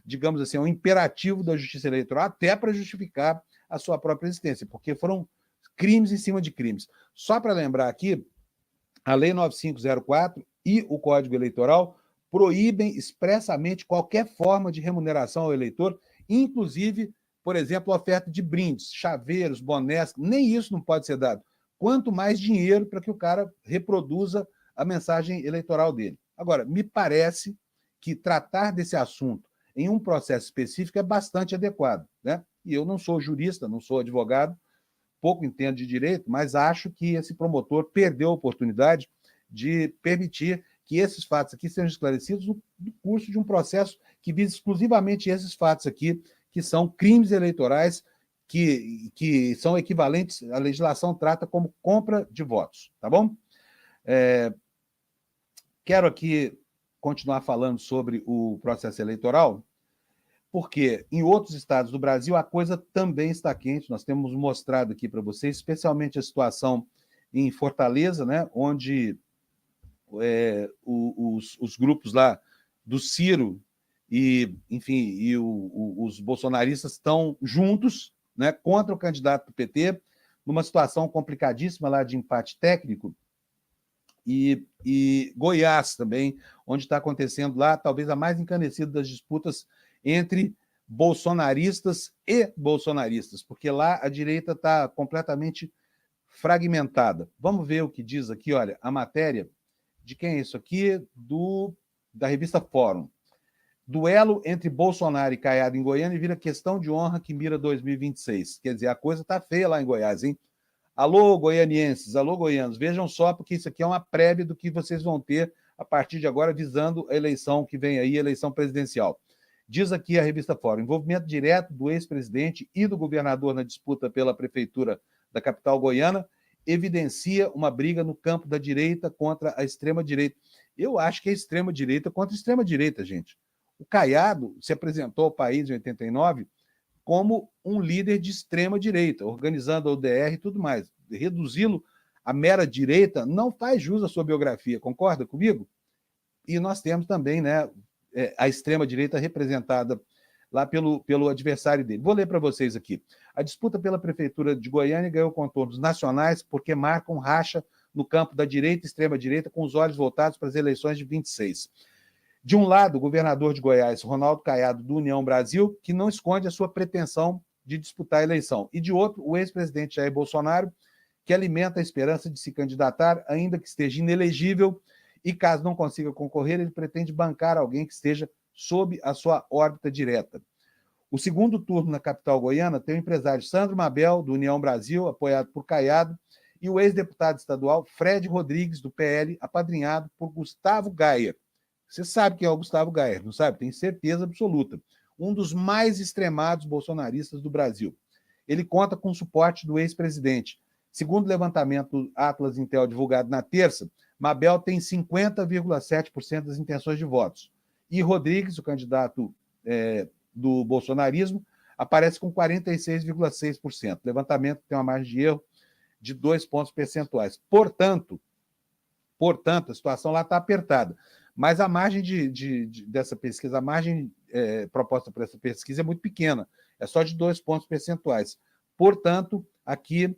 digamos assim, um imperativo da Justiça Eleitoral, até para justificar a sua própria existência, porque foram crimes em cima de crimes. Só para lembrar aqui, a Lei 9504 e o Código Eleitoral proíbem expressamente qualquer forma de remuneração ao eleitor, inclusive, por exemplo, a oferta de brindes, chaveiros, bonés, nem isso não pode ser dado. Quanto mais dinheiro para que o cara reproduza a mensagem eleitoral dele. Agora, me parece que tratar desse assunto em um processo específico é bastante adequado, né? E eu não sou jurista, não sou advogado, pouco entendo de direito, mas acho que esse promotor perdeu a oportunidade de permitir que esses fatos aqui sejam esclarecidos no curso de um processo que visa exclusivamente esses fatos aqui, que são crimes eleitorais que são equivalentes, a legislação trata como compra de votos, tá bom? Quero aqui continuar falando sobre o processo eleitoral, porque em outros estados do Brasil a coisa também está quente. Nós temos mostrado aqui para vocês, especialmente a situação em Fortaleza, né, onde os grupos lá do Ciro e, enfim, e os bolsonaristas estão juntos, né, contra o candidato do PT, numa situação complicadíssima lá de empate técnico. E Goiás também, onde está acontecendo lá talvez a mais encanecida das disputas entre bolsonaristas e bolsonaristas, porque lá a direita está completamente fragmentada. Vamos ver o que diz aqui, olha, a matéria de quem é isso aqui? Da revista Fórum. Duelo entre Bolsonaro e Caiado em Goiânia vira questão de honra que mira 2026. Quer dizer, a coisa está feia lá em Goiás, hein? Alô, goianienses, alô, goianos, vejam só, porque isso aqui é uma prévia do que vocês vão ter a partir de agora, visando a eleição que vem aí, a eleição presidencial. Diz aqui a revista Fórum, envolvimento direto do ex-presidente e do governador na disputa pela prefeitura da capital goiana evidencia uma briga no campo da direita contra a extrema-direita. Eu acho que é extrema-direita contra extrema-direita, gente. O Caiado se apresentou ao país em 89 como um líder de extrema-direita, organizando a UDR e tudo mais. Reduzi-lo à mera direita não faz jus à sua biografia, concorda comigo? E nós temos também, né, a extrema-direita representada lá pelo adversário dele. Vou ler para vocês aqui. A disputa pela prefeitura de Goiânia ganhou contornos nacionais porque marcam racha no campo da direita e extrema-direita, com os olhos voltados para as eleições de 26. De um lado, o governador de Goiás, Ronaldo Caiado, do União Brasil, que não esconde a sua pretensão de disputar a eleição. E de outro, o ex-presidente Jair Bolsonaro, que alimenta a esperança de se candidatar, ainda que esteja inelegível, e caso não consiga concorrer, ele pretende bancar alguém que esteja sob a sua órbita direta. O segundo turno na capital goiana tem o empresário Sandro Mabel, do União Brasil, apoiado por Caiado, e o ex-deputado estadual Fred Rodrigues, do PL, apadrinhado por Gustavo Gayer. Você sabe quem é o Gustavo Gayer, não sabe? Tem certeza absoluta. Um dos mais extremados bolsonaristas do Brasil. Ele conta com o suporte do ex-presidente. Segundo o levantamento do Atlas Intel divulgado na terça, Mabel tem 50,7% das intenções de votos. E Rodrigues, o candidato do bolsonarismo, aparece com 46,6%. O levantamento tem uma margem de erro de 2 pontos percentuais. Portanto, a situação lá está apertada. Mas a margem dessa pesquisa, a margem proposta por essa pesquisa é muito pequena, é só de 2 pontos percentuais. Portanto, aqui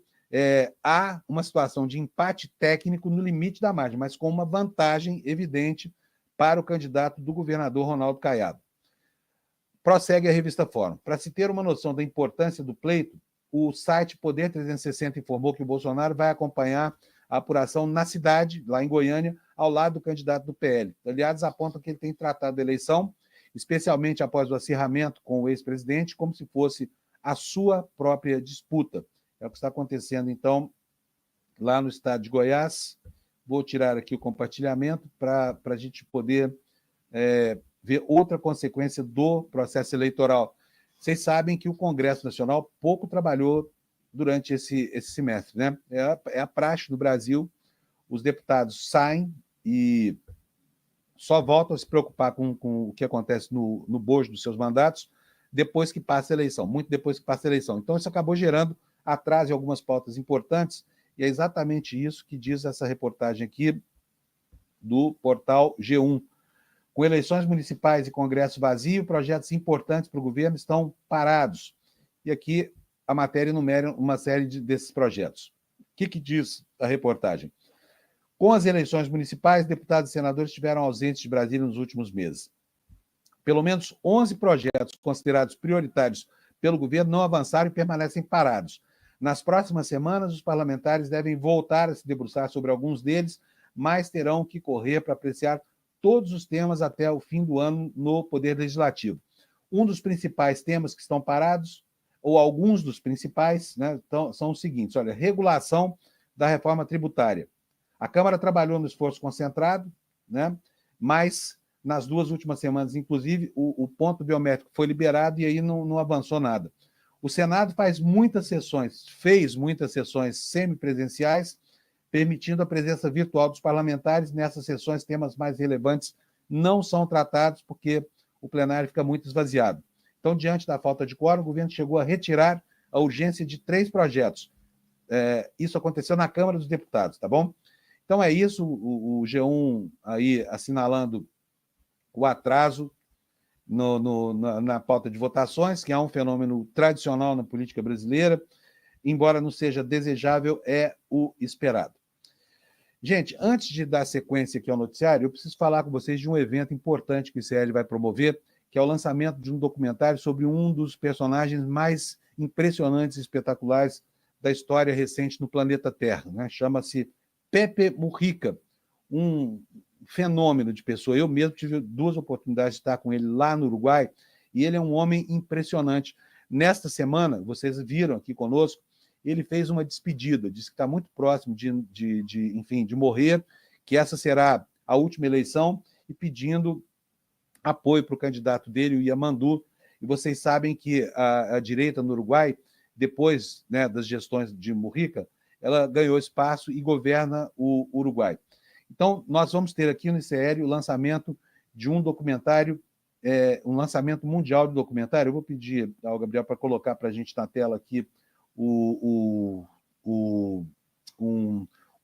há uma situação de empate técnico no limite da margem, mas com uma vantagem evidente para o candidato do governador Ronaldo Caiado. Prossegue a revista Fórum. Para se ter uma noção da importância do pleito, o site Poder 360 informou que o Bolsonaro vai acompanhar a apuração na cidade, lá em Goiânia, ao lado do candidato do PL. Aliados apontam que ele tem tratado a eleição, especialmente após o acirramento com o ex-presidente, como se fosse a sua própria disputa. É o que está acontecendo, então, lá no estado de Goiás. Vou tirar aqui o compartilhamento para a gente poder ver outra consequência do processo eleitoral. Vocês sabem que o Congresso Nacional pouco trabalhou durante esse semestre, né? É a praxe do Brasil, os deputados saem e só voltam a se preocupar com o que acontece no bojo dos seus mandatos depois que passa a eleição, muito depois que passa a eleição. Então, isso acabou gerando atraso em algumas pautas importantes, e é exatamente isso que diz essa reportagem aqui do portal G1. Com eleições municipais e congresso vazio, projetos importantes para o governo estão parados. E aqui a matéria enumera uma série desses projetos. O que diz a reportagem? Com as eleições municipais, deputados e senadores estiveram ausentes de Brasília nos últimos meses. Pelo menos 11 projetos considerados prioritários pelo governo não avançaram e permanecem parados. Nas próximas semanas, os parlamentares devem voltar a se debruçar sobre alguns deles, mas terão que correr para apreciar todos os temas até o fim do ano no Poder Legislativo. Um dos principais temas que estão parados, ou alguns dos principais, né, são os seguintes. Olha, regulação da reforma tributária. A Câmara trabalhou no esforço concentrado, né, mas nas 2 últimas semanas, inclusive, o ponto biométrico foi liberado e aí não avançou nada. O Senado fez muitas sessões semipresenciais, permitindo a presença virtual dos parlamentares. Nessas sessões, temas mais relevantes não são tratados porque o plenário fica muito esvaziado. Então, diante da falta de quórum, o governo chegou a retirar a urgência de 3 projetos. Isso aconteceu na Câmara dos Deputados, tá bom? Então, é isso, o G1 aí assinalando o atraso na pauta de votações, que é um fenômeno tradicional na política brasileira, embora não seja desejável, é o esperado. Gente, antes de dar sequência aqui ao noticiário, eu preciso falar com vocês de um evento importante que o ICL vai promover, que é o lançamento de um documentário sobre um dos personagens mais impressionantes e espetaculares da história recente no planeta Terra, né? Chama-se Pepe Mujica, um fenômeno de pessoa. Eu mesmo tive 2 oportunidades de estar com ele lá no Uruguai, e ele é um homem impressionante. Nesta semana, vocês viram aqui conosco, ele fez uma despedida, disse que está muito próximo de morrer, que essa será a última eleição, e pedindo apoio para o candidato dele, o Yamandu. E vocês sabem que a direita no Uruguai, depois, né, das gestões de Mujica, ela ganhou espaço e governa o Uruguai. Então, nós vamos ter aqui no ICL o lançamento de um documentário, um lançamento mundial de documentário. Eu vou pedir ao Gabriel para colocar para a gente na tela aqui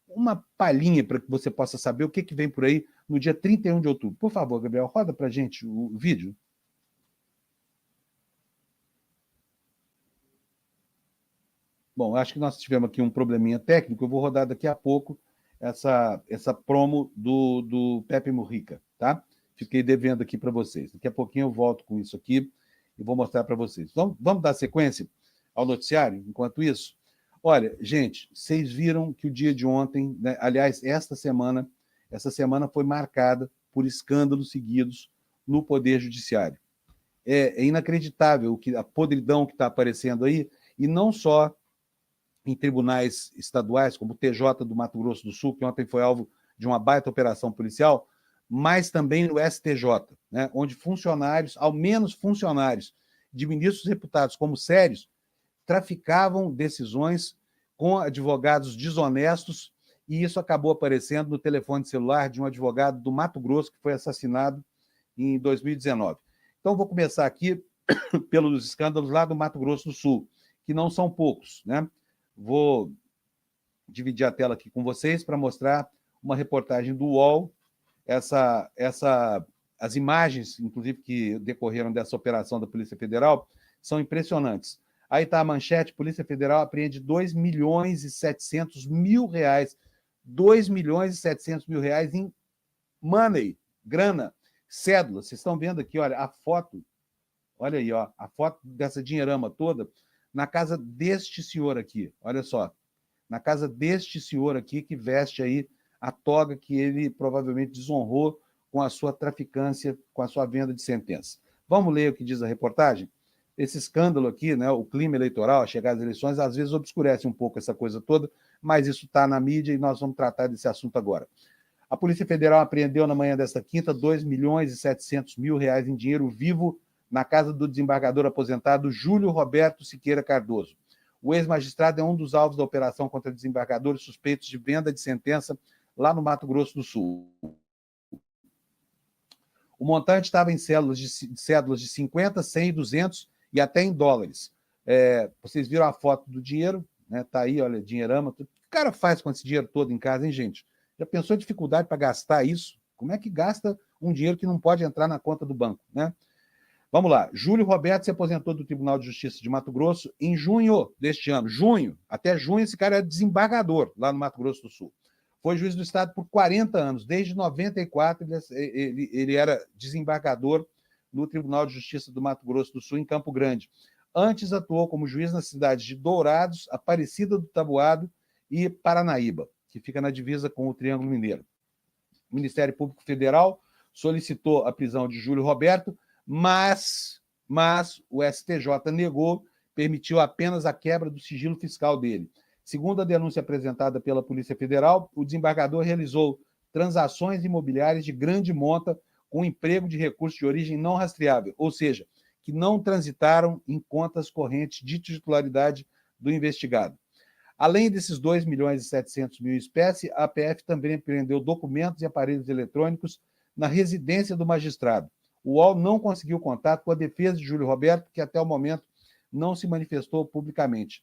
uma palhinha para que você possa saber o que vem por aí no dia 31 de outubro. Por favor, Gabriel, roda para a gente o vídeo. Bom, acho que nós tivemos aqui um probleminha técnico, eu vou rodar daqui a pouco essa promo do Pepe Mujica, tá? Fiquei devendo aqui para vocês. Daqui a pouquinho eu volto com isso aqui e vou mostrar para vocês. Então, vamos dar sequência ao noticiário enquanto isso? Olha, gente, vocês viram que o dia de ontem, né, aliás, essa semana foi marcada por escândalos seguidos no Poder Judiciário. É inacreditável a podridão que está aparecendo aí, e não só em tribunais estaduais, como o TJ do Mato Grosso do Sul, que ontem foi alvo de uma baita operação policial, mas também no STJ, né, onde funcionários, ao menos funcionários de ministros reputados como sérios, traficavam decisões com advogados desonestos, e isso acabou aparecendo no telefone celular de um advogado do Mato Grosso que foi assassinado em 2019. Então, vou começar aqui pelos escândalos lá do Mato Grosso do Sul, que não são poucos, né? Vou dividir a tela aqui com vocês para mostrar uma reportagem do UOL, as imagens, inclusive, que decorreram dessa operação da Polícia Federal, são impressionantes. Aí está a manchete: Polícia Federal apreende 2 milhões e 700 mil reais. 2 milhões e 700 mil reais em money, grana, cédula. Vocês estão vendo aqui, olha, a foto, olha aí, ó, a foto dessa dinheirama toda na casa deste senhor aqui, olha só, na casa deste senhor aqui que veste aí a toga que ele provavelmente desonrou com a sua traficância, com a sua venda de sentença. Vamos ler o que diz a reportagem? Esse escândalo aqui, né, o clima eleitoral, a chegada às eleições, às vezes obscurece um pouco essa coisa toda, mas isso está na mídia e nós vamos tratar desse assunto agora. A Polícia Federal apreendeu na manhã desta quinta 2 milhões e 700 mil reais em dinheiro vivo na casa do desembargador aposentado Júlio Roberto Siqueira Cardoso. O ex-magistrado é um dos alvos da operação contra desembargadores suspeitos de venda de sentença lá no Mato Grosso do Sul. O montante estava em cédulas de 50, 100, 200 e até em dólares. Vocês viram a foto do dinheiro, né? Tá aí, olha, dinheirama. O que o cara faz com esse dinheiro todo em casa, hein, gente? Já pensou a dificuldade para gastar isso? Como é que gasta um dinheiro que não pode entrar na conta do banco, né? Vamos lá. Júlio Roberto se aposentou do Tribunal de Justiça de Mato Grosso em junho deste ano. Até junho, esse cara era desembargador lá no Mato Grosso do Sul. Foi juiz do Estado por 40 anos. Desde 94, ele era desembargador no Tribunal de Justiça do Mato Grosso do Sul, em Campo Grande. Antes atuou como juiz nas cidades de Dourados, Aparecida do Taboado e Paranaíba, que fica na divisa com o Triângulo Mineiro. O Ministério Público Federal solicitou a prisão de Júlio Roberto, mas o STJ negou, permitiu apenas a quebra do sigilo fiscal dele. Segundo a denúncia apresentada pela Polícia Federal, o desembargador realizou transações imobiliárias de grande monta com emprego de recursos de origem não rastreável, ou seja, que não transitaram em contas correntes de titularidade do investigado. Além desses 2 milhões e 700 mil em espécie, a APF também apreendeu documentos e aparelhos eletrônicos na residência do magistrado. O UOL não conseguiu contato com a defesa de Júlio Roberto, que até o momento não se manifestou publicamente.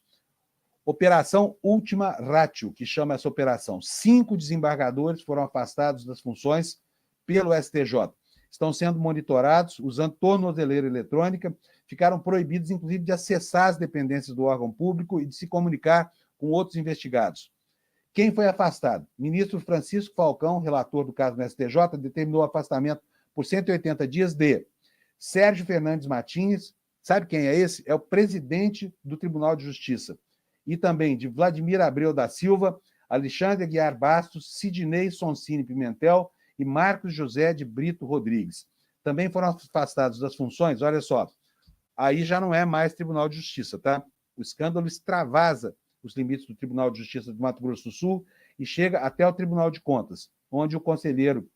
Operação Última Ratio, que chama essa operação. 5 desembargadores foram afastados das funções pelo STJ. Estão sendo monitorados, usando tornozeleira eletrônica, ficaram proibidos, inclusive, de acessar as dependências do órgão público e de se comunicar com outros investigados. Quem foi afastado? Ministro Francisco Falcão, relator do caso no STJ, determinou o afastamento por 180 dias de Sérgio Fernandes Martins, sabe quem é esse? É o presidente do Tribunal de Justiça. E também de Vladimir Abreu da Silva, Alexandre Aguiar Bastos, Sidnei Sonsini Pimentel e Marcos José de Brito Rodrigues. Também foram afastados das funções, olha só, aí já não é mais Tribunal de Justiça, tá? O escândalo extravasa os limites do Tribunal de Justiça do Mato Grosso do Sul e chega até o Tribunal de Contas, onde o conselheiro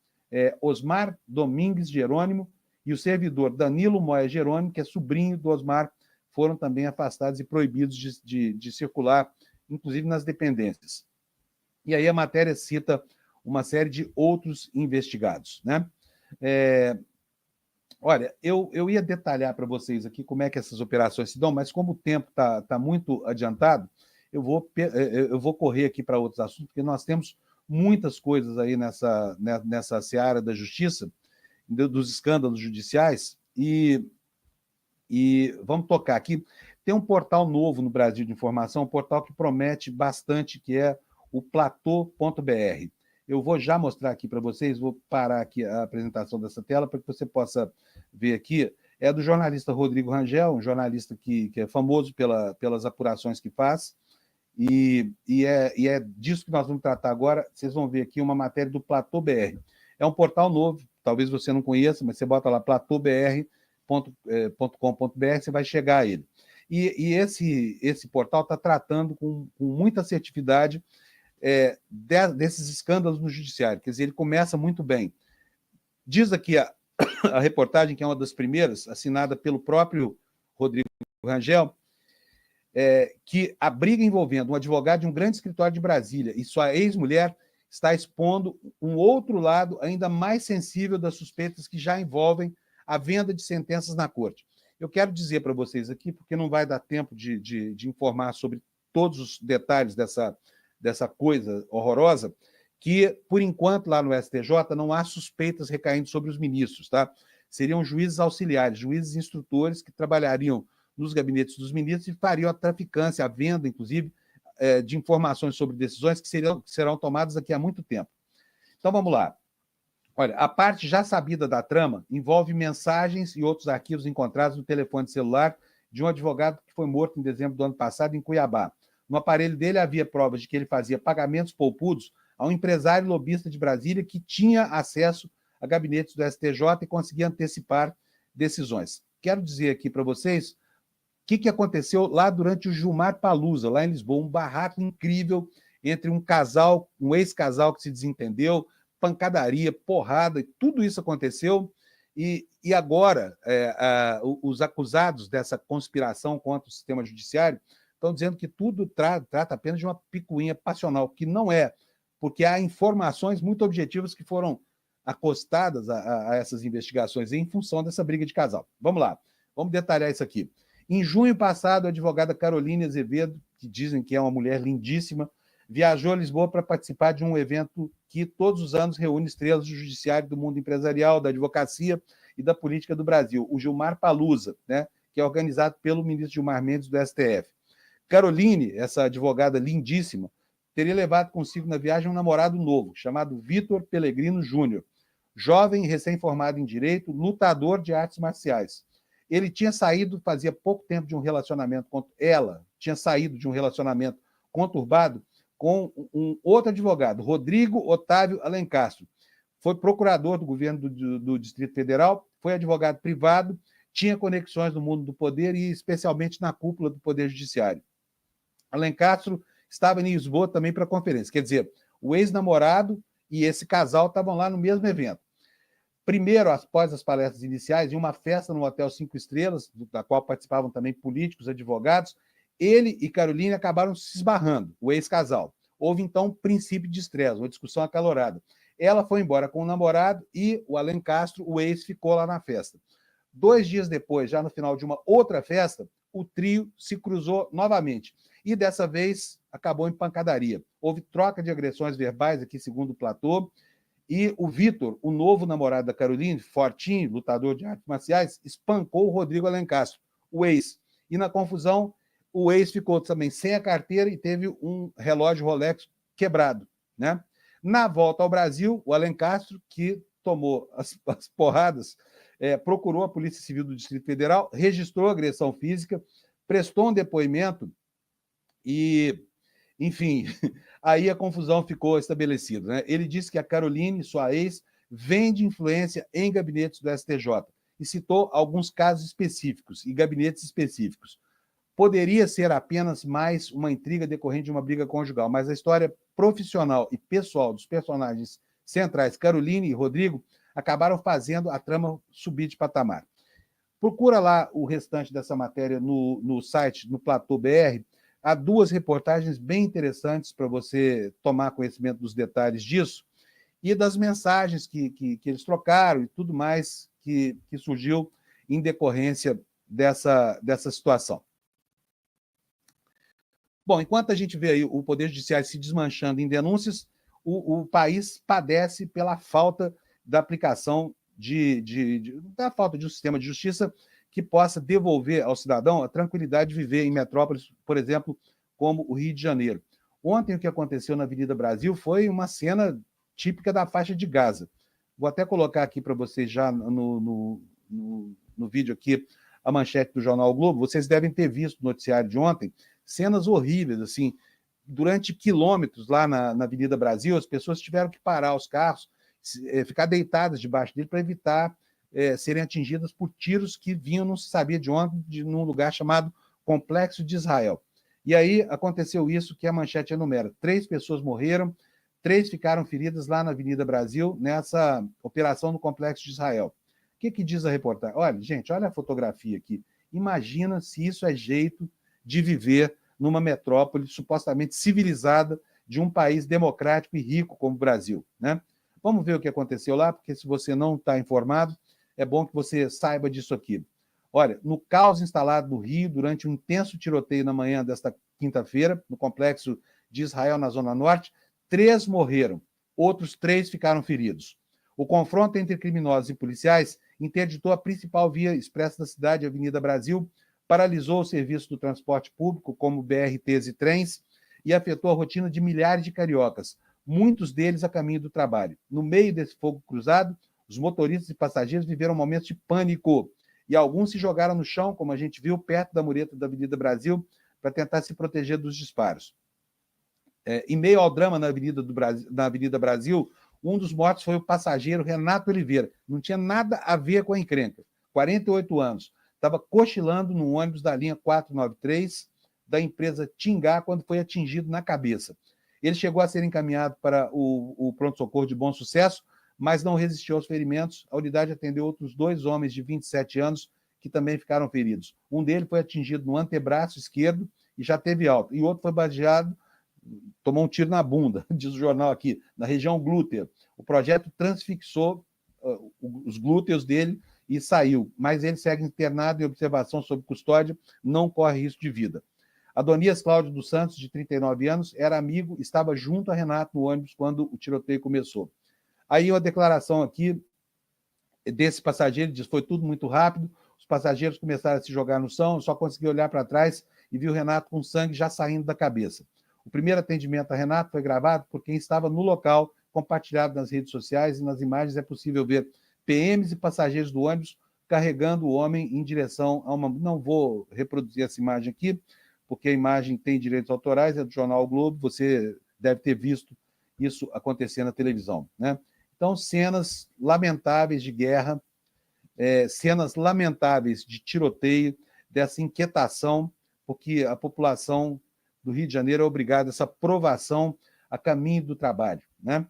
Osmar Domingues Jerônimo e o servidor Danilo Moya Jerônimo, que é sobrinho do Osmar, foram também afastados e proibidos de circular, inclusive nas dependências. E aí a matéria cita uma série de outros investigados, né? Olha, eu ia detalhar para vocês aqui como é que essas operações se dão, mas como o tempo está muito adiantado, eu vou correr aqui para outros assuntos, porque nós temos muitas coisas aí nessa seara da justiça, dos escândalos judiciais, e vamos tocar aqui. Tem um portal novo no Brasil de informação, um portal que promete bastante, que é o platô.br. Eu vou já mostrar aqui para vocês, vou parar aqui a apresentação dessa tela para que você possa ver aqui. É do jornalista Rodrigo Rangel, um jornalista que é famoso pelas apurações que faz, e é disso que nós vamos tratar agora. Vocês vão ver aqui uma matéria do Platô BR. É um portal novo, talvez você não conheça, mas você bota lá platôbr.com.br, você vai chegar a ele. E esse portal está tratando com muita assertividade desses escândalos no judiciário. Quer dizer, ele começa muito bem. Diz aqui a reportagem, que é uma das primeiras, assinada pelo próprio Rodrigo Rangel, que a briga envolvendo um advogado de um grande escritório de Brasília e sua ex-mulher está expondo um outro lado ainda mais sensível das suspeitas que já envolvem a venda de sentenças na corte. Eu quero dizer para vocês aqui, porque não vai dar tempo de informar sobre todos os detalhes dessa coisa horrorosa, que, por enquanto, lá no STJ, não há suspeitas recaindo sobre os ministros, tá? Seriam juízes auxiliares, juízes instrutores que trabalhariam nos gabinetes dos ministros e fariam a traficância, a venda, inclusive, de informações sobre decisões que serão tomadas daqui a muito tempo. Então, vamos lá. Olha, a parte já sabida da trama envolve mensagens e outros arquivos encontrados no telefone celular de um advogado que foi morto em dezembro do ano passado em Cuiabá. No aparelho dele havia provas de que ele fazia pagamentos poupudos a um empresário lobista de Brasília que tinha acesso a gabinetes do STJ e conseguia antecipar decisões. Quero dizer aqui para vocês o que aconteceu lá durante o Gilmar Palusa, lá em Lisboa, um barraco incrível entre um casal, um ex-casal que se desentendeu, pancadaria, porrada, tudo isso aconteceu, e agora os acusados dessa conspiração contra o sistema judiciário estão dizendo que tudo trata apenas de uma picuinha passional, que não é, porque há informações muito objetivas que foram acostadas a essas investigações em função dessa briga de casal. Vamos lá, vamos detalhar isso aqui. Em junho passado, a advogada Caroline Azevedo, que dizem que é uma mulher lindíssima, viajou a Lisboa para participar de um evento que todos os anos reúne estrelas do judiciário, do mundo empresarial, da advocacia e da política do Brasil, o Gilmar Palusa, né, que é organizado pelo ministro Gilmar Mendes do STF. Caroline, essa advogada lindíssima, teria levado consigo na viagem um namorado novo, chamado Vitor Pellegrino Júnior, jovem recém-formado em Direito, lutador de artes marciais. Ele tinha saído, fazia pouco tempo, de um relacionamento, ela tinha saído de um relacionamento conturbado com um outro advogado, Rodrigo Otávio Alencastro. Foi procurador do governo do Distrito Federal, foi advogado privado, tinha conexões no mundo do poder e especialmente na cúpula do Poder Judiciário. Alencastro estava em Lisboa também para a conferência, quer dizer, o ex-namorado e esse casal estavam lá no mesmo evento. Primeiro, após as palestras iniciais, em uma festa no Hotel 5 Estrelas, da qual participavam também políticos, advogados, ele e Caroline acabaram se esbarrando, o ex-casal. Houve, então, um princípio de estresse, uma discussão acalorada. Ela foi embora com o namorado e o Alencastro, o ex, ficou lá na festa. 2 dias depois, já no final de uma outra festa, o trio se cruzou novamente. E, dessa vez, acabou em pancadaria. Houve troca de agressões verbais aqui, segundo o Platô, e o Vitor, o novo namorado da Caroline, fortinho, lutador de artes marciais, espancou o Rodrigo Alencastro, o ex. E na confusão, o ex ficou também sem a carteira e teve um relógio Rolex quebrado, né? Na volta ao Brasil, o Alencastro, que tomou as porradas, procurou a Polícia Civil do Distrito Federal, registrou agressão física, prestou um depoimento e, enfim, aí a confusão ficou estabelecida, né? Ele disse que a Caroline, sua ex, vende influência em gabinetes do STJ e citou alguns casos específicos e gabinetes específicos. Poderia ser apenas mais uma intriga decorrente de uma briga conjugal, mas a história profissional e pessoal dos personagens centrais, Caroline e Rodrigo, acabaram fazendo a trama subir de patamar. Procura lá o restante dessa matéria no site, no Platô BR. Há 2 reportagens bem interessantes para você tomar conhecimento dos detalhes disso e das mensagens que eles trocaram e tudo mais que surgiu em decorrência dessa situação. Bom, enquanto a gente vê aí o Poder Judiciário se desmanchando em denúncias, o país padece pela falta da aplicação da falta de um sistema de justiça que possa devolver ao cidadão a tranquilidade de viver em metrópoles, por exemplo, como o Rio de Janeiro. Ontem, o que aconteceu na Avenida Brasil foi uma cena típica da faixa de Gaza. Vou até colocar aqui para vocês já no vídeo aqui a manchete do Jornal o Globo. Vocês devem ter visto no noticiário de ontem cenas horríveis, assim, durante quilômetros lá na Avenida Brasil, as pessoas tiveram que parar os carros, ficar deitadas debaixo dele para evitar serem atingidas por tiros que vinham, não se sabia de onde, num lugar chamado Complexo de Israel. E aí aconteceu isso que a manchete enumera. 3 pessoas morreram, 3 ficaram feridas lá na Avenida Brasil, nessa operação no Complexo de Israel. O que diz a reportagem? Olha, gente, olha a fotografia aqui. Imagina se isso é jeito de viver numa metrópole supostamente civilizada de um país democrático e rico como o Brasil, né? Vamos ver o que aconteceu lá, porque se você não está informado, é bom que você saiba disso aqui. Olha, no caos instalado no Rio durante um intenso tiroteio na manhã desta quinta-feira, no Complexo de Israel, na Zona Norte, 3 morreram, outros 3 ficaram feridos. O confronto entre criminosos e policiais interditou a principal via expressa da cidade, a Avenida Brasil, paralisou o serviço do transporte público, como BRTs e trens, e afetou a rotina de milhares de cariocas, muitos deles a caminho do trabalho. No meio desse fogo cruzado, os motoristas e passageiros viveram momentos de pânico, e alguns se jogaram no chão, como a gente viu, perto da mureta da Avenida Brasil, para tentar se proteger dos disparos. Em meio ao drama na Avenida Brasil, um dos mortos foi o passageiro Renato Oliveira. Não tinha nada a ver com a encrenca. 48 anos. Estava cochilando no ônibus da linha 493 da empresa Tingá quando foi atingido na cabeça. Ele chegou a ser encaminhado para o pronto-socorro de Bom Sucesso, mas não resistiu aos ferimentos. A unidade atendeu outros 2 homens de 27 anos que também ficaram feridos. Um deles foi atingido no antebraço esquerdo e já teve alta. E o outro foi baleado, tomou um tiro na bunda, diz o jornal aqui, na região glútea. O projeto transfixou os glúteos dele e saiu, mas ele segue internado em observação sob custódia, não corre risco de vida. Adonias Cláudio dos Santos, de 39 anos, era amigo, estava junto a Renato no ônibus quando o tiroteio começou. Aí uma declaração aqui desse passageiro, diz, foi tudo muito rápido, os passageiros começaram a se jogar no chão, só consegui olhar para trás e vi o Renato com sangue já saindo da cabeça. O primeiro atendimento a Renato foi gravado por quem estava no local, compartilhado nas redes sociais, e nas imagens é possível ver PMs e passageiros do ônibus carregando o homem em direção a uma... Não vou reproduzir essa imagem aqui, porque a imagem tem direitos autorais, é do Jornal o Globo, você deve ter visto isso acontecer na televisão, né? Então, cenas lamentáveis de guerra, cenas lamentáveis de tiroteio, dessa inquietação, porque a população do Rio de Janeiro é obrigada a essa provação a caminho do trabalho, né?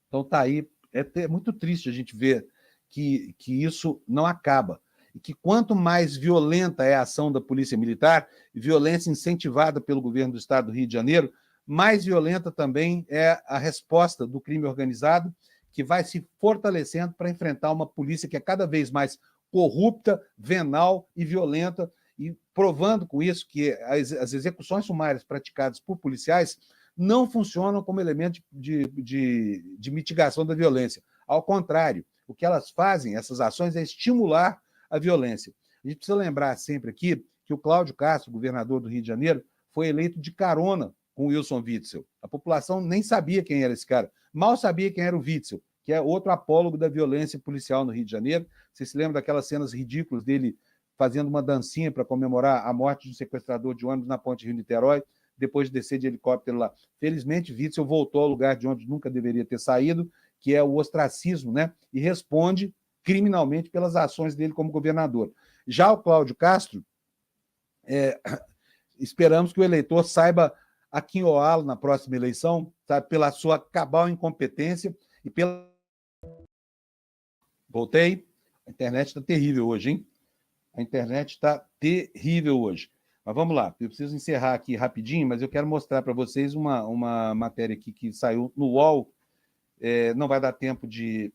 Então, está aí. É muito triste a gente ver que isso não acaba. E que quanto mais violenta é a ação da Polícia Militar, violência incentivada pelo governo do Estado do Rio de Janeiro, mais violenta também é a resposta do crime organizado, que vai se fortalecendo para enfrentar uma polícia que é cada vez mais corrupta, venal e violenta, e provando com isso que as execuções sumárias praticadas por policiais não funcionam como elemento de mitigação da violência. Ao contrário, o que elas fazem, essas ações, é estimular a violência. A gente precisa lembrar sempre aqui que o Cláudio Castro, governador do Rio de Janeiro, foi eleito de carona com o Wilson Witzel. A população nem sabia quem era esse cara, mal sabia quem era o Witzel, que é outro apólogo da violência policial no Rio de Janeiro. Você se lembra daquelas cenas ridículas dele fazendo uma dancinha para comemorar a morte de um sequestrador de ônibus na ponte Rio-Niterói, depois de descer de helicóptero lá. Felizmente, Witzel voltou ao lugar de onde nunca deveria ter saído, que é o ostracismo, né? E responde criminalmente pelas ações dele como governador. Já o Cláudio Castro, esperamos que o eleitor saiba aquinhoá-lo na próxima eleição, sabe, pela sua cabal incompetência e pela... Voltei? A internet está terrível hoje, hein? A internet está terrível hoje. Mas vamos lá, eu preciso encerrar aqui rapidinho, mas eu quero mostrar para vocês uma matéria aqui que saiu no UOL. Não vai dar tempo de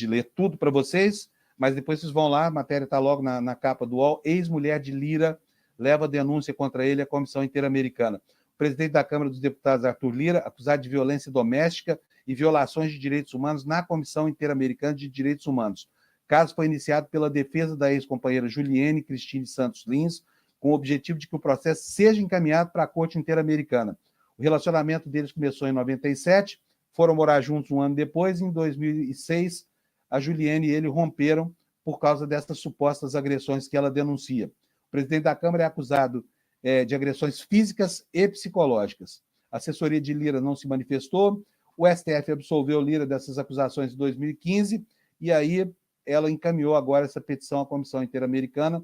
ler tudo para vocês, mas depois vocês vão lá, a matéria está logo na capa do UOL. Ex-mulher de Lira leva denúncia contra ele à Comissão Interamericana. O presidente da Câmara dos Deputados, Arthur Lira, acusado de violência doméstica e violações de direitos humanos na Comissão Interamericana de Direitos Humanos. O caso foi iniciado pela defesa da ex-companheira Juliene Cristine Santos Lins, com o objetivo de que o processo seja encaminhado para a Corte Interamericana. O relacionamento deles começou em 97, foram morar juntos um ano depois, em 2006, a Juliane e ele romperam por causa dessas supostas agressões que ela denuncia. O presidente da Câmara é acusado de agressões físicas e psicológicas. A assessoria de Lira não se manifestou, o STF absolveu Lira dessas acusações em 2015, e aí ela encaminhou agora essa petição à Comissão Interamericana,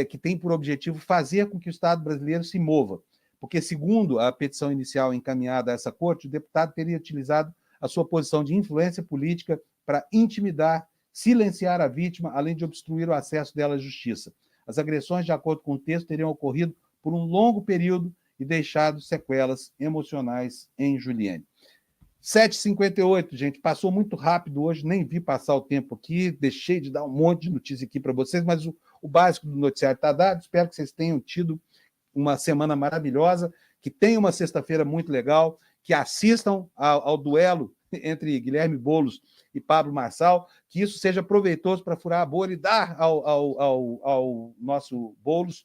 que tem por objetivo fazer com que o Estado brasileiro se mova. Porque, segundo a petição inicial encaminhada a essa corte, o deputado teria utilizado a sua posição de influência política para intimidar, silenciar a vítima, além de obstruir o acesso dela à justiça. As agressões, de acordo com o texto, teriam ocorrido por um longo período e deixado sequelas emocionais em Juliane. 7h58, gente, passou muito rápido hoje, nem vi passar o tempo aqui, deixei de dar um monte de notícia aqui para vocês, mas o básico do noticiário está dado. Espero que vocês tenham tido uma semana maravilhosa, que tenham uma sexta-feira muito legal, que assistam ao duelo entre Guilherme Boulos e Pablo Marçal, que isso seja proveitoso para furar a bolha e dar ao nosso Boulos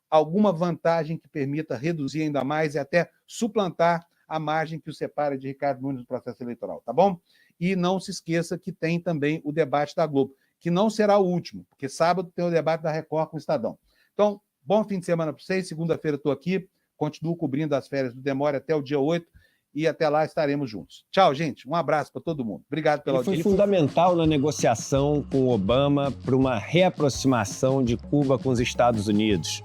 alguma vantagem que permita reduzir ainda mais e até suplantar a margem que o separa de Ricardo Nunes no processo eleitoral, tá bom? E não se esqueça que tem também o debate da Globo, que não será o último, porque sábado tem o debate da Record com o Estadão. Então, bom fim de semana para vocês, segunda-feira estou aqui, continuo cobrindo as férias do Demore até o dia 8, e até lá estaremos juntos. Tchau, gente, um abraço para todo mundo. Obrigado pela audiência. Ele foi fundamental na negociação com Obama para uma reaproximação de Cuba com os Estados Unidos.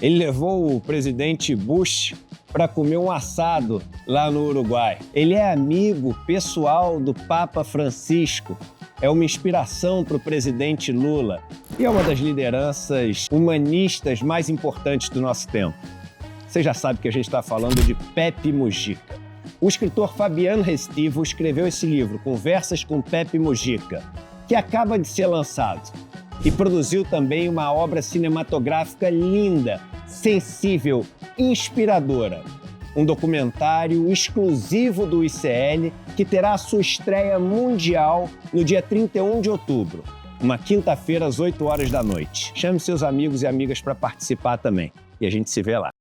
Ele levou o presidente Bush para comer um assado lá no Uruguai. Ele é amigo pessoal do Papa Francisco, é uma inspiração para o presidente Lula e é uma das lideranças humanistas mais importantes do nosso tempo. Você já sabe que a gente está falando de Pepe Mujica. O escritor Fabiano Restivo escreveu esse livro, Conversas com Pepe Mujica, que acaba de ser lançado. E produziu também uma obra cinematográfica linda, sensível, inspiradora. Um documentário exclusivo do ICL que terá a sua estreia mundial no dia 31 de outubro, uma quinta-feira às 8 horas da noite. Chame seus amigos e amigas para participar também. E a gente se vê lá.